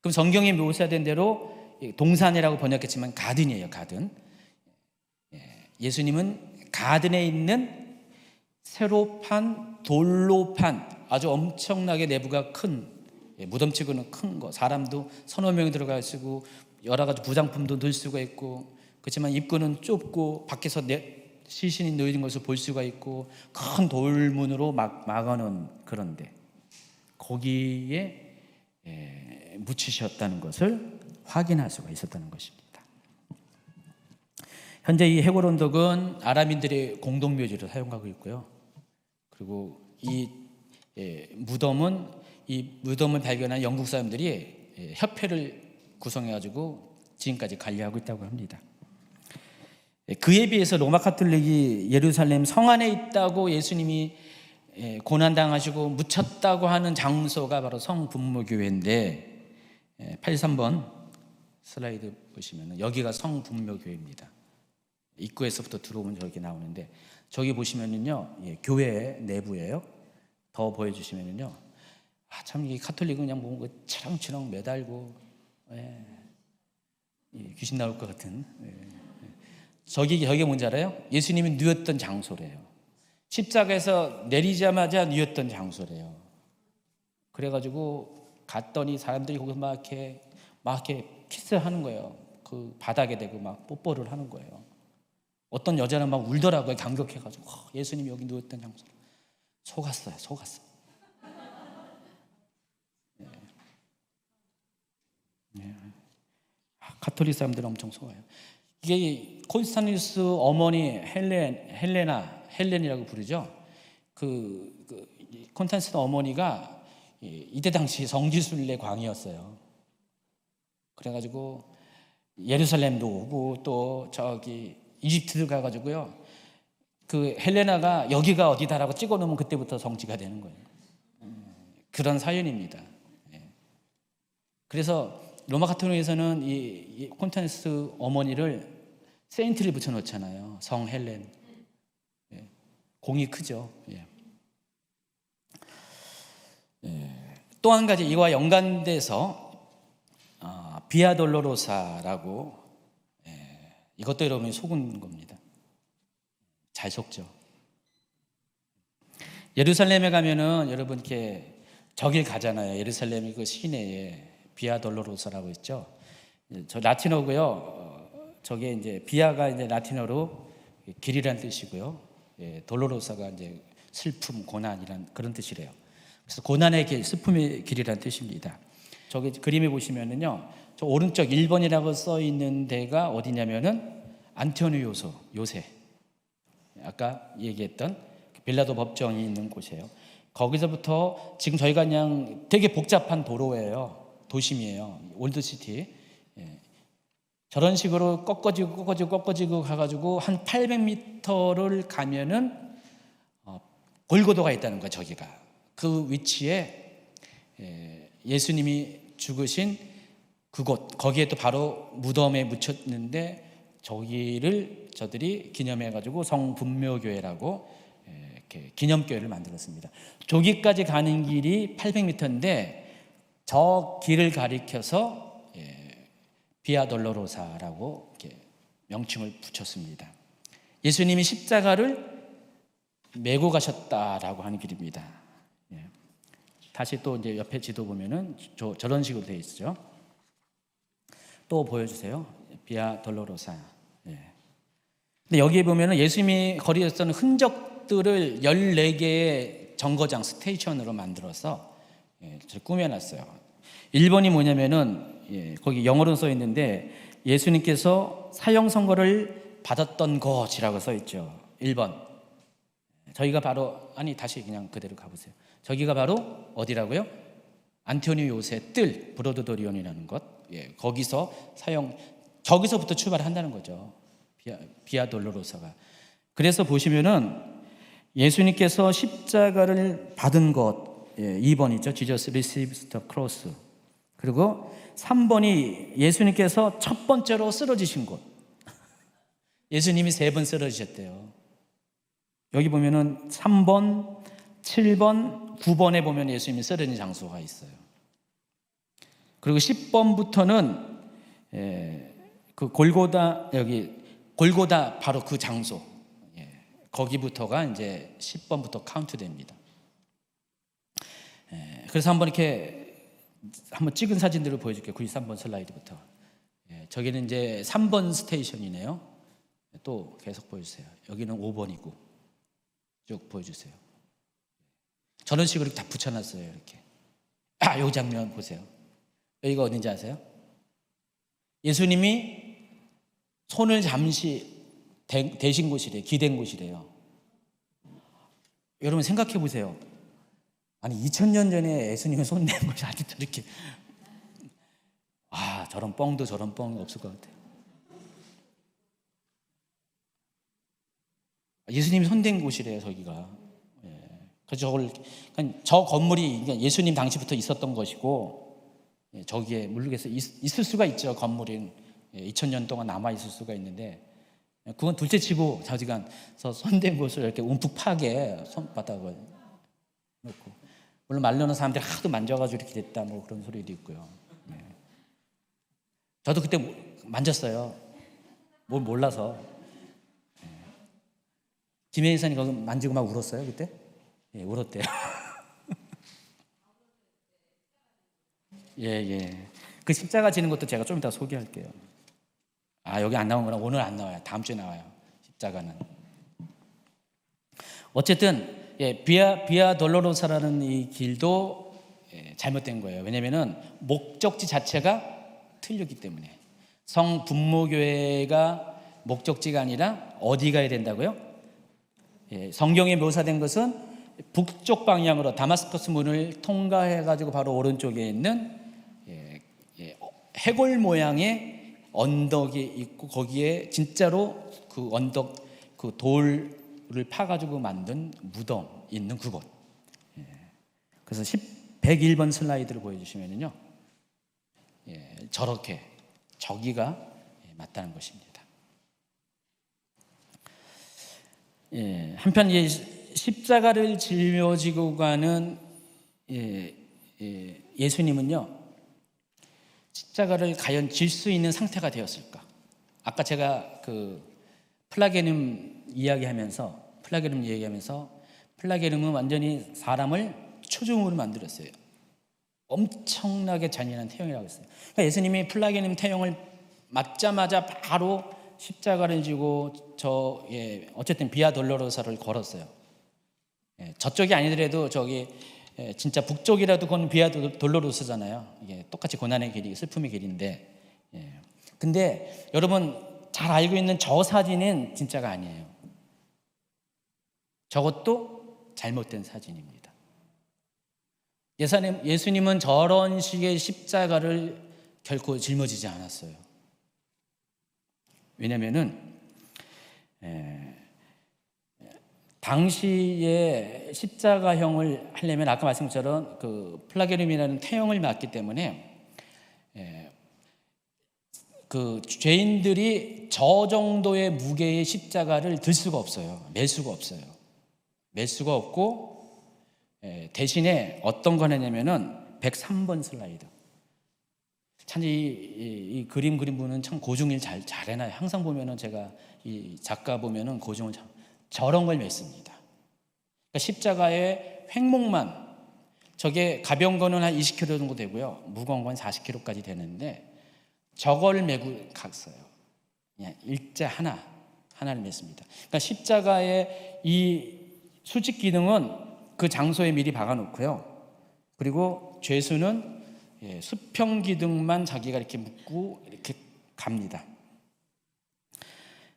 그럼 성경에 묘사된 대로 동산이라고 번역했지만 가든이에요. 가든. 예수님은 가든에 있는 새로 판 돌로 판 아주 엄청나게 내부가 큰 무덤치고는 큰 거 사람도 서너 명이 들어갈 수 있고 여러 가지 부장품도 넣을 수가 있고 그렇지만 입구는 좁고 밖에서 시신이 놓이는 것을 볼 수가 있고 큰 돌문으로 막아놓은 그런데 거기에 묻히셨다는 것을 확인할 수가 있었다는 것입니다. 현재 이 헤골 언덕은 아랍인들의 공동묘지로 사용하고 있고요. 그리고 이 무덤을 발견한 영국 사람들이 협회를 구성해가지고 지금까지 관리하고 있다고 합니다. 그에 비해서 로마 카톨릭이 예루살렘 성 안에 있다고 예수님이 고난당하시고 묻혔다고 하는 장소가 바로 성분모교회인데 83번 슬라이드 보시면 여기가 성분모교회입니다. 입구에서부터 들어오면 저기 나오는데 저기 보시면은요, 교회 내부예요. 더 보여주시면은요, 참 이 카톨릭은 그냥 뭔가 치렁치렁 매달고, 귀신 나올 것 같은. 저게 뭔지 알아요? 예수님이 누웠던 장소래요. 십자가에서 내리자마자 누웠던 장소래요. 그래가지고 갔더니 사람들이 거기서 막 이렇게 키스하는 거예요. 그 바닥에 대고 막 뽀뽀를 하는 거예요. 어떤 여자는 막 울더라고요. 감격해가지고 예수님이 여기 누웠던 장소. 속았어요. 가톨릭 사람들은 엄청 속아요. 이게 콘스탄티누스 어머니 헬렌이라고 부르죠. 그 콘스탄티누스 어머니가 이때 당시 성지순례 광이었어요. 그래가지고 예루살렘도 오고 또 저기 이집트도 가가지고요. 그 헬레나가 여기가 어디다라고 찍어놓으면 그때부터 성지가 되는 거예요. 그런 사연입니다. 그래서 로마 가톨릭에서는 이 콘스탄티누스 어머니를 세인트를 붙여놓잖아요. 성 헬렌. 공이 크죠. 또 한 가지 이와 연관돼서 비아 돌로로사라고, 이것도 여러분이 속은 겁니다. 잘 속죠. 예루살렘에 가면은 여러분 이렇게 저길 가잖아요. 예루살렘이 그 시내에 비아 돌로로사라고 있죠. 저 라틴어고요. 저게 이제 비아가 이제 라틴어로 길이란 뜻이고요. 돌로로사가 이제 슬픔, 고난이란 그런 뜻이래요. 그래서 고난의 길, 슬픔의 길이란 뜻입니다. 저기 그림에 보시면은요, 저 오른쪽 1번이라고 써 있는 데가 어디냐면은 안티오니 요새. 아까 얘기했던 빌라도 법정이 있는 곳이에요. 거기서부터 지금 저희가 그냥 되게 복잡한 도로예요. 도심이에요. 올드시티. 저런 식으로 꺾어지고 가가지고 한 800m를 가면은 골고도가 있다는 거예요. 저기가 그 위치에 예수님이 죽으신 그곳, 거기에 또 바로 무덤에 묻혔는데 저기를 저들이 기념해가지고 성분묘교회라고 이렇게 기념교회를 만들었습니다. 저기까지 가는 길이 800m인데 저 길을 가리켜서 비아 돌로로사라고 이렇게 명칭을 붙였습니다. 예수님이 십자가를 메고 가셨다라고 하는 길입니다. 다시 또 이제 옆에 지도 보면은 저런 식으로 되어 있죠. 또 보여주세요. 비아 돌로로사. 근데 여기에 보면은 예수님이 거리에서는 흔적들을 14개의 정거장 스테이션으로 만들어서 꾸며놨어요. 1번이 뭐냐면은 거기 영어로 써 있는데 예수님께서 사형 선고를 받았던 곳이라고 써 있죠. 1번. 저희가 바로 다시 그냥 그대로 가보세요. 저기가 바로 어디라고요? 안티오니 요새 뜰 브로드도리온이라는 것. 거기서 저기서부터 출발한다는 거죠. 비아 돌로로사가. 그래서 보시면은 예수님께서 십자가를 받은 것 2번이죠. Jesus receives the cross. 그리고 3번이 예수님께서 첫 번째로 쓰러지신 곳. 예수님이 3번 쓰러지셨대요. 여기 보면은 3번, 7번, 9번에 보면 예수님이 쓰러진 장소가 있어요. 그리고 10번부터는 그 골고다, 여기 골고다 바로 그 장소, 거기부터가 이제 10번부터 카운트됩니다. 그래서 한번 찍은 사진들을 보여줄게요. 93번 슬라이드부터. 저기는 이제 3번 스테이션이네요. 또 계속 보여주세요. 여기는 5번이고 쭉 보여주세요. 저런 식으로 다 붙여놨어요. 이렇게. 이 장면 보세요. 여기가 어딘지 아세요? 예수님이 손을 잠시 대신 곳이래요. 기댄 곳이래요. 여러분 생각해 보세요. 2000년 전에 예수님이 손 댄 것이 아직도 이렇게 저런 뻥이 없을 것 같아요. 예수님이 손댄 곳이래요. 저기가. 그래서 저 건물이 예수님 당시부터 있었던 것이고, 저기에 모르겠어요. 있을 수가 있죠. 건물이 2000년 동안 남아 있을 수가 있는데 그건 둘째치고 자지간서 손댄 곳을 이렇게 움푹 파게 손바닥을 놓고, 물론 말려놓은 사람들이 하도 만져가지고 이렇게 됐다 뭐 그런 소리도 있고요. 저도 그때 만졌어요. 뭘 몰라서. 김혜인 선이 거기 만지고 막 울었어요 그때? 예, 울었대요. 예. 그 십자가 지는 것도 제가 좀 이따 소개할게요. 여기 안 나오는구나. 오늘 안 나와요. 다음 주에 나와요. 십자가는. 어쨌든 비아 돌로로사라는 이 길도 잘못된 거예요. 왜냐하면은 목적지 자체가 틀렸기 때문에. 성분모교회가 목적지가 아니라 어디 가야 된다고요? 성경에 묘사된 것은 북쪽 방향으로 다마스커스 문을 통과해 가지고 바로 오른쪽에 있는 해골 모양의 언덕이 있고, 거기에 진짜로 그 언덕 그 돌을 파가지고 만든 무덤 있는 그곳. 그래서 101번 슬라이드를 보여주시면요, 저렇게 저기가 맞다는 것입니다. 한편 십자가를 짊어지고 가는 예수님은요, 십자가를 과연 질 수 있는 상태가 되었을까? 아까 제가 그 플라게눔 얘기하면서 플라게눔은 완전히 사람을 초종으로 만들었어요. 엄청나게 잔인한 태형이라고 했어요. 그러니까 예수님이 플라게눔 태형을 맞자마자 바로 십자가를 지고 어쨌든 비아 돌로로사를 걸었어요. 저쪽이 아니더라도 저기 진짜 북쪽이라도 그건 비아 돌로로사잖아요. 이게 똑같이 고난의 길이, 슬픔의 길인데, 근데 여러분 잘 알고 있는 저 사진은 진짜가 아니에요. 저것도 잘못된 사진입니다. 예수님은 저런 식의 십자가를 결코 짊어지지 않았어요. 왜냐면은 당시에 십자가형을 하려면 아까 말씀처럼 그 플라게룸이라는 태형을 맞기 때문에 그 죄인들이 저 정도의 무게의 십자가를 들 수가 없어요. 맬 수가 없고, 대신에 어떤 걸 했냐면은 103번 슬라이드. 참 이 그림 그린 분은 참 고증일 잘해놔요. 항상 보면은 제가 이 작가 보면은 고증을 저런 걸 맺습니다. 그러니까 십자가의 횡목만, 저게 가벼운 거는 한 20kg 정도 되고요, 무거운 건 40kg까지 되는데 저걸 메고 갔어요. 그냥 일자 하나를 맺습니다. 그러니까 십자가의 이 수직 기둥은 그 장소에 미리 박아놓고요, 그리고 죄수는 수평 기둥만 자기가 이렇게 묶고 이렇게 갑니다.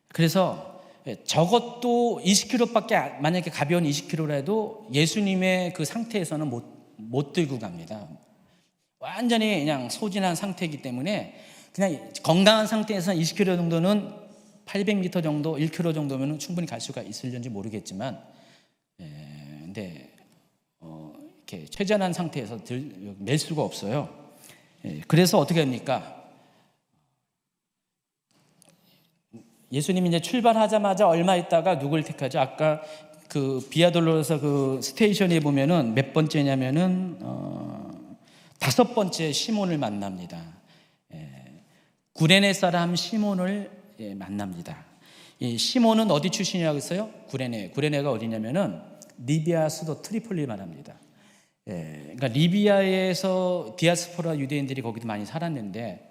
그래서 저것도 20kg밖에, 만약에 가벼운 20kg라도 예수님의 그 상태에서는 못 들고 갑니다. 완전히 그냥 소진한 상태이기 때문에 그냥 건강한 상태에서 20kg 정도는 800m 정도, 1km 정도면 충분히 갈 수가 있을지 모르겠지만, 근데 이렇게 최전한 상태에서 낼 수가 없어요. 그래서 어떻게 합니까? 예수님이 이제 출발하자마자 얼마 있다가 누굴 택하죠? 아까 그 비아돌로로사 그 스테이션에 보면은 몇 번째냐면은 5번째 시몬을 만납니다. 구레네 사람 시몬을 만납니다. 이 시몬은 어디 출신이라고 했어요? 구레네가 어디냐면은 리비아 수도 트리폴리 말합니다. 그러니까 리비아에서 디아스포라 유대인들이 거기도 많이 살았는데,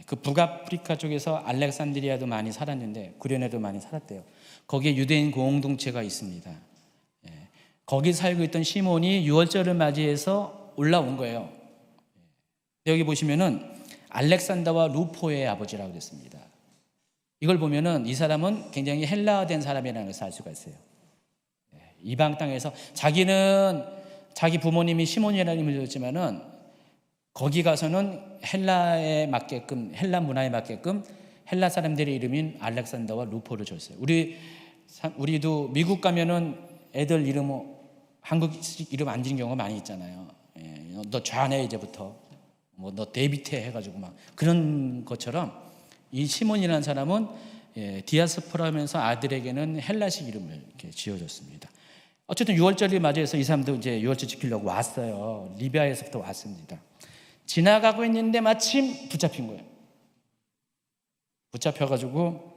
그 북아프리카 쪽에서 알렉산드리아도 많이 살았는데 구레네도 많이 살았대요. 거기에 유대인 공동체가 있습니다. 거기 살고 있던 시몬이 유월절을 맞이해서 올라온 거예요. 여기 보시면은 알렉산더와 루포의 아버지라고 됐습니다. 이걸 보면은 이 사람은 굉장히 헬라화된 사람이라는 것을 알 수가 있어요. 이방 땅에서 자기 부모님이 시몬이라는 이름을 지었지만은 거기 가서는 헬라에 맞게끔, 헬라 문화에 맞게끔 헬라 사람들의 이름인 알렉산더와 루포를 줬어요. 우리도 미국 가면은 애들 이름 한국식 이름 안 지는 경우가 많이 있잖아요. 너 좌네 이제부터, 뭐 너 데이비트 해가지고 막 그런 것처럼 이 시몬이라는 사람은 디아스포라면서 아들에게는 헬라식 이름을 이렇게 지어줬습니다. 어쨌든 6월절을 맞이해서 이 사람도 이제 6월절 지키려고 왔어요. 리비아에서부터 왔습니다. 지나가고 있는데 마침 붙잡힌 거예요. 붙잡혀가지고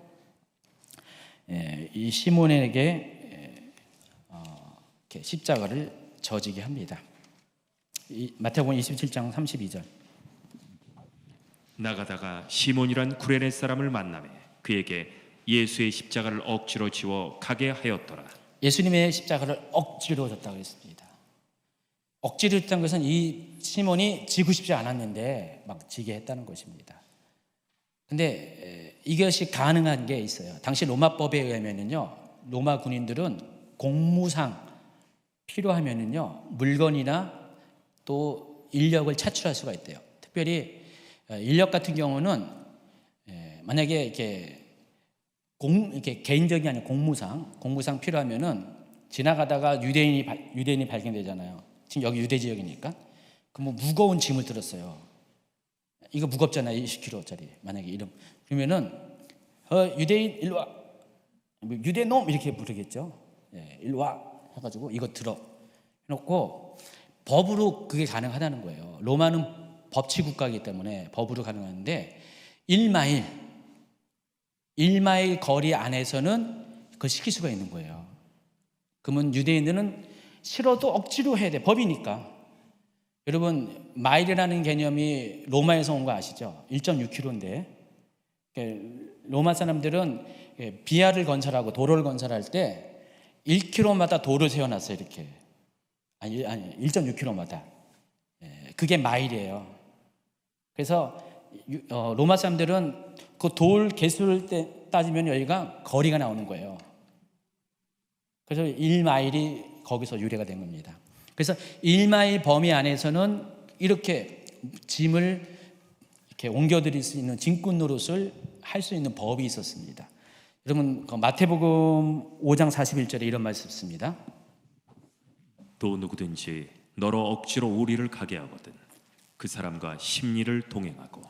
이 시몬에게 이렇게 십자가를 져지게 합니다. 마태복음 27장 32절. 나가다가 시몬이란 구레네 사람을 만나매 그에게 예수의 십자가를 억지로 지워 가게 하였더라. 예수님의 십자가를 억지로 졌다고 했습니다. 억지로 졌다는 것은 이 시몬이 지고 싶지 않았는데 막 지게 했다는 것입니다. 근데 이것이 가능한 게 있어요. 당시 로마법에 의하면은요, 로마 군인들은 공무상 필요하면은요, 물건이나 또 인력을 차출할 수가 있대요. 특별히 인력 같은 경우는 만약에 이렇게 개인적이 아닌 공무상 필요하면은 지나가다가 유대인이 발견되잖아요. 지금 여기 유대 지역이니까. 그럼 뭐 무거운 짐을 들었어요. 이거 무겁잖아요. 20kg짜리. 만약에 이름. 그러면은 유대인 일로 와. 유대놈 이렇게 부르겠죠. 일로 와 해가지고 이거 들어 해놓고 법으로 그게 가능하다는 거예요. 로마는 법치 국가이기 때문에 법으로 가능한데 1마일 거리 안에서는 그걸 시킬 수가 있는 거예요. 그러면 유대인들은 싫어도 억지로 해야 돼. 법이니까. 여러분 마일이라는 개념이 로마에서 온 거 아시죠? 1.6km인데 로마 사람들은 비아를 건설하고 도로를 건설할 때 1km마다 도를 세워놨어요. 이렇게 아니 1.6km마다. 그게 마일이에요. 그래서 로마 사람들은 그 돌 개수를 따지면 여기가 거리가 나오는 거예요. 그래서 1마일이 거기서 유래가 된 겁니다. 그래서 1마일 범위 안에서는 이렇게 짐을 이렇게 옮겨드릴 수 있는 짐꾼 노릇을 할 수 있는 법이 있었습니다. 여러분 마태복음 5장 41절에 이런 말씀 있습니다. 또 누구든지 너로 억지로 우리를 가게 하거든 그 사람과 심리를 동행하고.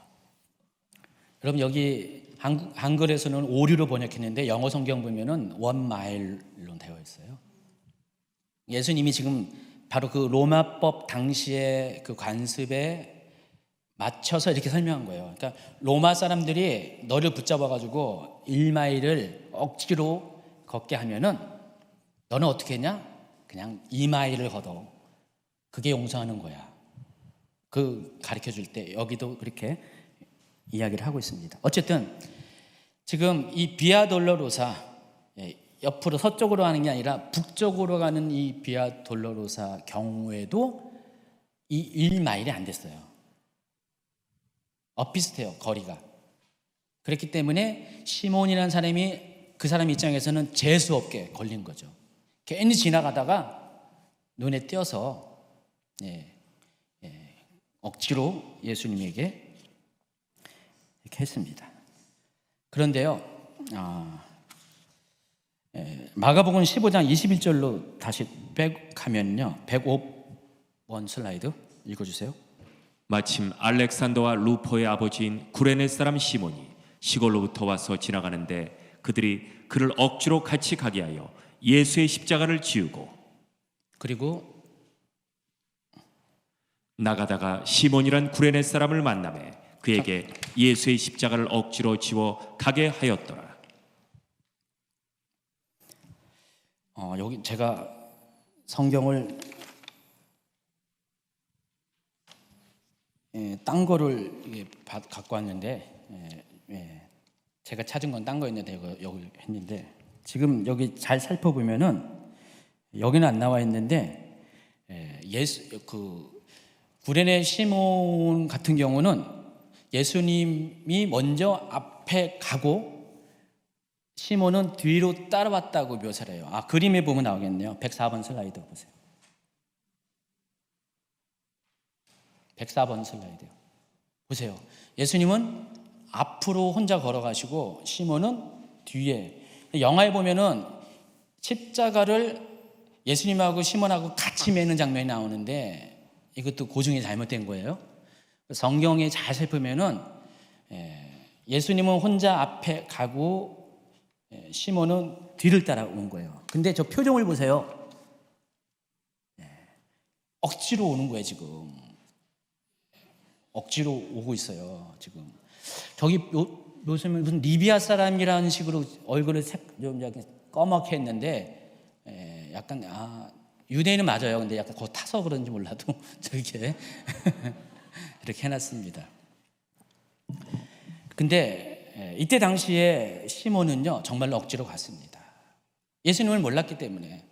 여러분 여기 한글에서는 오류로 번역했는데 영어 성경 보면은 1마일로 되어 있어요. 예수님이 지금 바로 그 로마법 당시의 그 관습에 맞춰서 이렇게 설명한 거예요. 그러니까 로마 사람들이 너를 붙잡아가지고 1마일을 억지로 걷게 하면은 너는 어떻게 했냐? 그냥 2마일을 걷어. 그게 용서하는 거야. 그 가르쳐 줄 때 여기도 그렇게 이야기를 하고 있습니다. 어쨌든 지금 이 비아 돌로로사 옆으로 서쪽으로 가는 게 아니라 북쪽으로 가는 이 비아 돌로로사 경우에도 이 1마일이 안 됐어요. 비슷해요, 거리가. 그렇기 때문에 시몬이라는 사람이 그 사람 입장에서는 재수 없게 걸린 거죠. 괜히 지나가다가 눈에 띄어서 억지로 예수님에게 이렇게 했습니다. 그런데요, 마가복음 15장 21절로 다시 가면요, 105번 슬라이드 읽어주세요. 마침 알렉산더와 루포의 아버지인 구레네 사람 시몬이 시골로부터 와서 지나가는데 그들이 그를 억지로 같이 가게 하여 예수의 십자가를 지우고, 그리고 나가다가 시몬이란 구레네 사람을 만나매 그에게 예수의 십자가를 억지로 지워 가게 하였더라. 여기 제가 성경을 딴 거를 갖고 왔는데 제가 찾은 건 딴 거였는데 여기 했는데 지금 여기 잘 살펴보면은 여기는 안 나와 있는데 구레네 시몬 같은 경우는 예수님이 먼저 앞에 가고 시몬은 뒤로 따라왔다고 묘사를 해요. 그림에 보면 나오겠네요. 104번 슬라이드 보세요. 104번 슬라이드요. 보세요. 예수님은 앞으로 혼자 걸어가시고 시몬은 뒤에. 영화에 보면은 십자가를 예수님하고 시몬하고 같이 매는 장면이 나오는데 이것도 고증이 잘못된 거예요. 성경에 잘 살펴보면은 예수님은 혼자 앞에 가고 시몬은 뒤를 따라온 거예요. 근데 저 표정을 보세요. 억지로 오는 거예요, 지금. 억지로 오고 있어요, 지금. 저기 요즘에 무슨 리비아 사람이라는 식으로 얼굴을 좀 약간 검게 했는데, 약간, 유대인은 맞아요. 근데 약간 거 타서 그런지 몰라도 저렇게 이렇게 해놨습니다. 근데 이때 당시에 시몬은요, 정말로 억지로 갔습니다. 예수님을 몰랐기 때문에.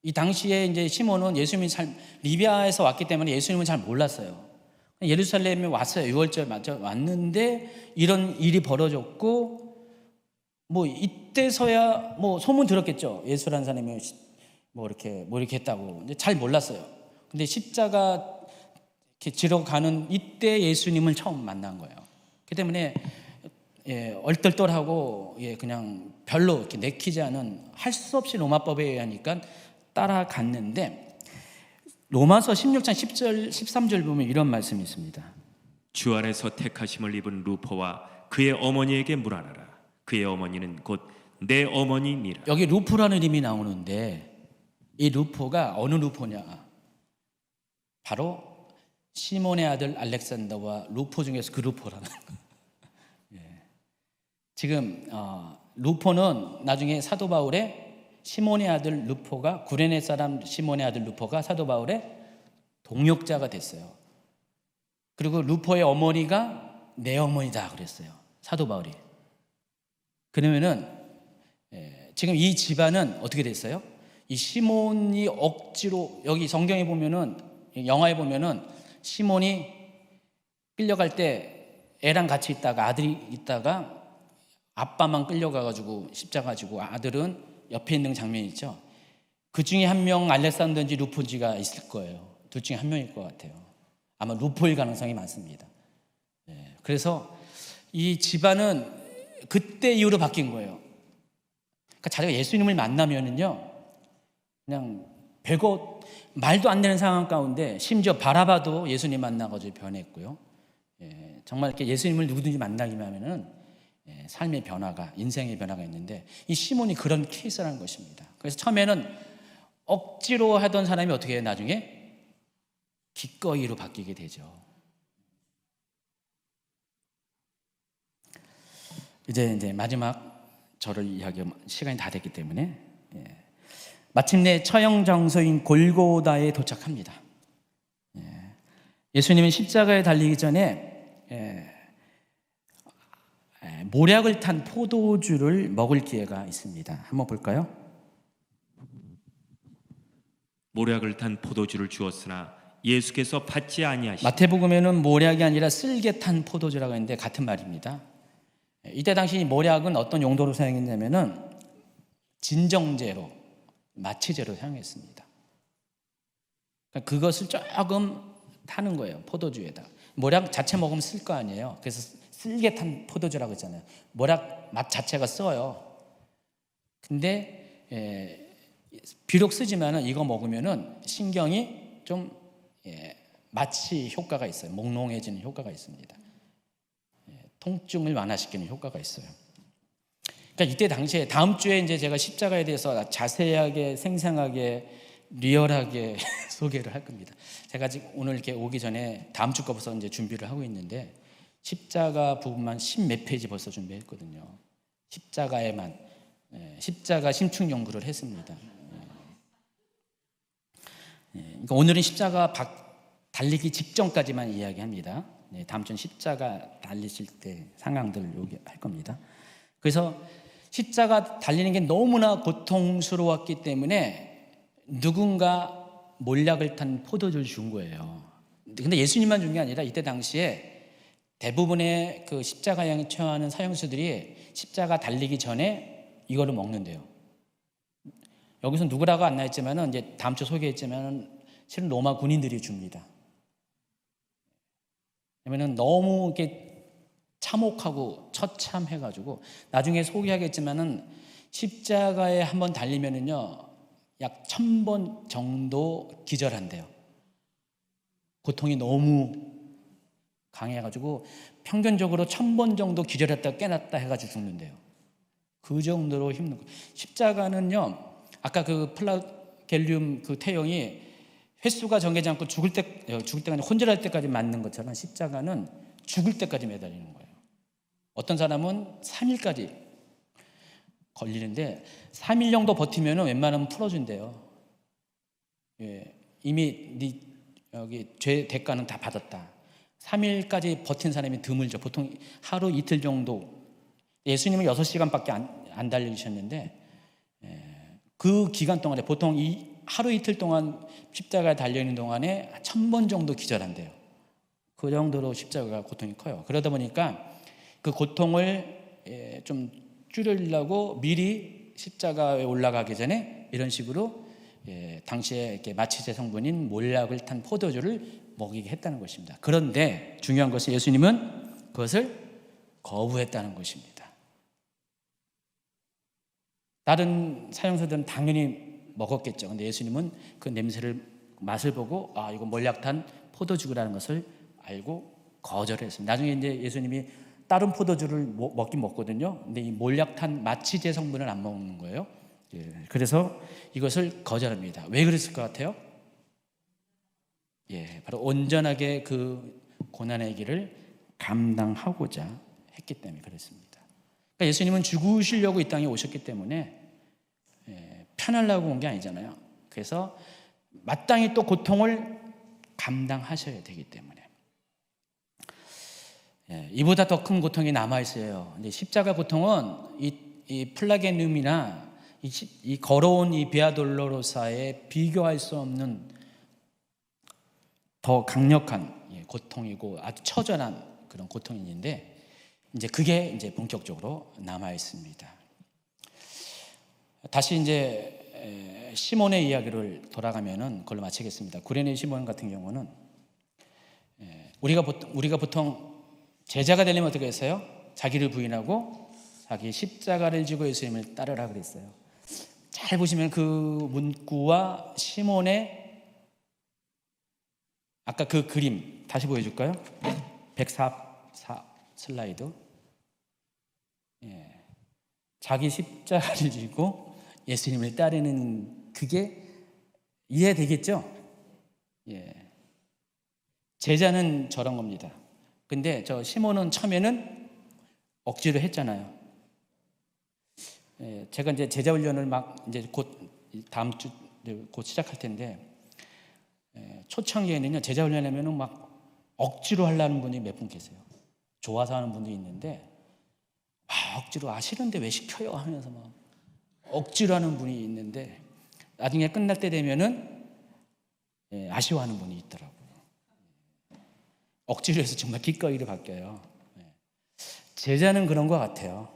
이 당시에 이제 시몬은 예수님이 리비아에서 왔기 때문에 예수님을 잘 몰랐어요. 예루살렘에 왔어요. 6월절 맞죠? 왔는데 이런 일이 벌어졌고, 뭐 이때서야 뭐 소문 들었겠죠. 예수라는 사람이 뭐 이렇게 했다고. 근데 잘 몰랐어요. 근데 십자가 이렇게 지러 가는 이때 예수님을 처음 만난 거예요. 그 때문에 얼떨떨하고 그냥 별로 이렇게 내키지 않은, 할 수 없이 로마법에 의하니까 따라갔는데, 로마서 16장 10절 13절 보면 이런 말씀이 있습니다. 주 안에서 택하심을 입은 루포와 그의 어머니에게 물어나라. 그의 어머니는 곧 내 어머니니라. 여기 루포라는 이름이 나오는데, 이 루포가 어느 루포냐? 바로 시몬의 아들 알렉산더와 루포 중에서 그 루포라는 거예요. 지금 루포는 나중에 사도 바울의 시몬의 아들 루포가, 구레네 사람 시몬의 아들 루포가 사도 바울의 동역자가 됐어요. 그리고 루포의 어머니가 내 어머니다 그랬어요, 사도 바울이. 그러면은 지금 이 집안은 어떻게 됐어요? 이 시몬이 억지로, 여기 성경에 보면은, 영화에 보면은 시몬이 끌려갈 때 애랑 같이 있다가, 아들이 있다가 아빠만 끌려가가지고 십자가 지고 아들은 옆에 있는 장면이 있죠. 그 중에 한 명 알렉산더인지 루포인지가 있을 거예요. 둘 중에 한 명일 것 같아요. 아마 루포일 가능성이 많습니다. 그래서 이 집안은 그때 이후로 바뀐 거예요. 그러니까 자기가 예수님을 만나면은요, 그냥 별거 말도 안 되는 상황 가운데, 심지어 바라바도 예수님 만나가지고 변했고요. 정말 이렇게 예수님을 누구든지 만나기만 하면은 삶의 변화가, 인생의 변화가 있는데, 이 시몬이 그런 케이스라는 것입니다. 그래서 처음에는 억지로 하던 사람이 어떻게 해요? 나중에 기꺼이로 바뀌게 되죠. 이제 마지막 저를 이야기할 시간이 다 됐기 때문에, 마침내 처형 장소인 골고다에 도착합니다. 예수님은 십자가에 달리기 전에 모략을 탄 포도주를 먹을 기회가 있습니다. 한번 볼까요? 모략을 탄 포도주를 주었으나 예수께서 받지 아니하시니. 마태복음에는 모략이 아니라 쓸개 탄 포도주라고 했는데 같은 말입니다. 이때 당시 모략은 어떤 용도로 사용했냐면은 진정제로, 마취제로 사용했습니다. 그러니까 그것을 조금 타는 거예요, 포도주에다. 모략 자체 먹으면 쓸 거 아니에요. 그래서 쓸개 탄 포도주라고 했잖아요. 모략 맛 자체가 써요. 근데 비록 쓰지만은 이거 먹으면은 신경이 좀 마취 효과가 있어요. 몽롱해지는 효과가 있습니다. 통증을 완화시키는 효과가 있어요. 그러니까 이때 당시에, 다음 주에 이제 제가 십자가에 대해서 자세하게, 생생하게, 리얼하게 소개를 할 겁니다. 제가 지금 오늘 이렇게 오기 전에 다음 주 거부터 이제 준비를 하고 있는데, 십자가 부분만 10몇 페이지 벌써 준비했거든요. 십자가에만, 십자가 심층 연구를 했습니다. 그러니까 오늘은 십자가 달리기 직전까지만 이야기합니다. 다음 주는 십자가 달리실 때 상황들을 할 겁니다. 그래서 십자가 달리는 게 너무나 고통스러웠기 때문에 누군가 몰약을 탄 포도주를 준 거예요. 근데 예수님만 준 게 아니라 이때 당시에 대부분의 그 십자가에 처하는 사형수들이 십자가 달리기 전에 이거를 먹는데요. 여기서 누구라고 안 나왔지만은, 이제 다음 주 소개했지만은 실은 로마 군인들이 줍니다. 왜냐면은 너무 이렇게 참혹하고 처참해가지고, 나중에 소개하겠지만은 십자가에 한번 달리면은요, 약 1000번 정도 기절한대요. 고통이 너무 강해가지고 평균적으로 1000번 정도 기절했다 깨났다 해가지고 죽는데요. 그 정도로 힘든 거예요. 십자가는요, 아까 그 플라겔륨 그 태형이 횟수가 정해지 않고 죽을 때가 아니라 혼절할 때까지 맞는 것처럼 십자가는 죽을 때까지 매달리는 거예요. 어떤 사람은 3일까지 걸리는데 3일 정도 버티면 웬만하면 풀어준대요. 예, 이미 네 여기 죄 대가는 다 받았다. 3일까지 버틴 사람이 드물죠. 보통 하루 이틀 정도. 예수님은 6시간밖에 안 달리셨는데 그 기간 동안에 보통 이 하루 이틀 동안 십자가에 달려있는 동안에 1000번 정도 기절한대요. 그 정도로 십자가가 고통이 커요. 그러다 보니까 그 고통을 좀 줄이려고 미리 십자가에 올라가기 전에 이런 식으로 당시에 이렇게 마취제 성분인 몰약을 탄 포도주를 먹이게 했다는 것입니다. 그런데 중요한 것은 예수님은 그것을 거부했다는 것입니다. 다른 사형수들은 당연히 먹었겠죠. 근데 예수님은 그 냄새를 맛을 보고 이거 몰약탄 포도주라는 것을 알고 거절했습니다. 나중에 이제 예수님이 다른 포도주를 먹긴 먹거든요. 근데 이 몰약탄 마취제 성분을 안 먹는 거예요. 그래서 이것을 거절합니다. 왜 그랬을 것 같아요? 바로 온전하게 그 고난의 길을 감당하고자 했기 때문에 그렇습니다. 그러니까 예수님은 죽으시려고 이 땅에 오셨기 때문에 편하려고 온 게 아니잖아요. 그래서 마땅히 또 고통을 감당하셔야 되기 때문에 이보다 더 큰 고통이 남아 있어요. 근데 십자가 고통은 이 플라겐num이나 이 걸어온 이 비아 돌로로사에 비교할 수 없는 더 강력한 고통이고 아주 처절한 그런 고통이 있는데 이제 그게 이제 본격적으로 남아 있습니다. 다시 이제 시몬의 이야기를 돌아가면은 그걸로 마치겠습니다. 구레네 시몬 같은 경우는 우리가 보통 제자가 되려면 어떻게 했어요? 자기를 부인하고 자기 십자가를 지고 예수님을 따르라 그랬어요. 잘 보시면 그 문구와 시몬의 아까 그 그림 다시 보여줄까요? 104 슬라이드. 자기 십자가를 지고 예수님을 따르는 그게 이해되겠죠? 제자는 저런 겁니다. 근데 저 시몬은 처음에는 억지로 했잖아요. 제가 이제 제자 훈련을 막 이제 곧 다음 주 곧 시작할 텐데 초창기에는요 제자 훈련하면은 막 억지로 하려는 분이 몇 분 계세요. 좋아서 하는 분도 있는데 억지로 싫은데 왜 시켜요 하면서 막 억지로 하는 분이 있는데 나중에 끝날 때 되면은 아쉬워하는 분이 있더라고요. 억지로 해서 정말 기꺼이로 바뀌어요. 제자는 그런 것 같아요.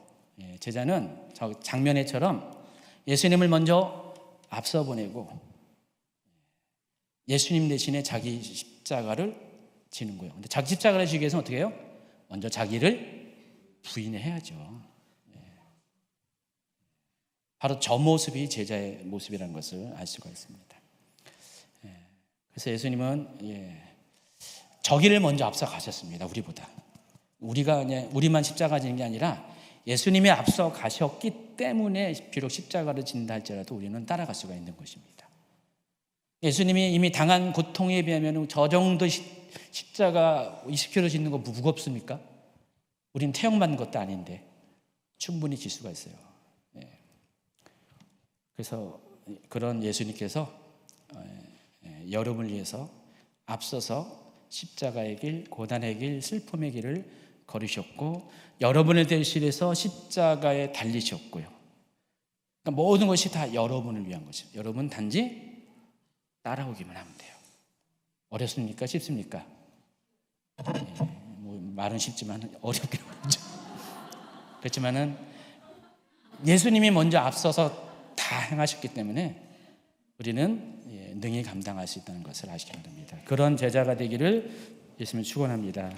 제자는 저 장면회처럼 예수님을 먼저 앞서 보내고 예수님 대신에 자기 십자가를 지는 거예요. 근데 자기 십자가를 지기 위해서는 어떻게 해요? 먼저 자기를 부인해야죠. 바로 저 모습이 제자의 모습이라는 것을 알 수가 있습니다. 그래서 예수님은 저 길을 먼저 앞서 가셨습니다. 우리보다. 우리만 십자가 지는 게 아니라 예수님이 앞서 가셨기 때문에 비록 십자가를 진다 할지라도 우리는 따라갈 수가 있는 것입니다. 예수님이 이미 당한 고통에 비하면 저 정도 십자가 20kg 짓는 거 무겁습니까? 우린 태형받는 것도 아닌데 충분히 질 수가 있어요. 그래서 그런 예수님께서 여러분을 위해서 앞서서 십자가의 길, 고난의 길, 슬픔의 길을 걸으셨고 여러분을 대신해서 십자가에 달리셨고요. 그러니까 모든 것이 다 여러분을 위한 것이죠. 여러분 단지 따라오기만 하면 돼요. 어렵습니까? 쉽습니까? 말은 쉽지만 어렵긴 어렵죠. 그렇지만은 예수님이 먼저 앞서서 다 행하셨기 때문에 우리는 능히 감당할 수 있다는 것을 아시기 바랍니다. 그런 제자가 되기를 예수님을 축원합니다.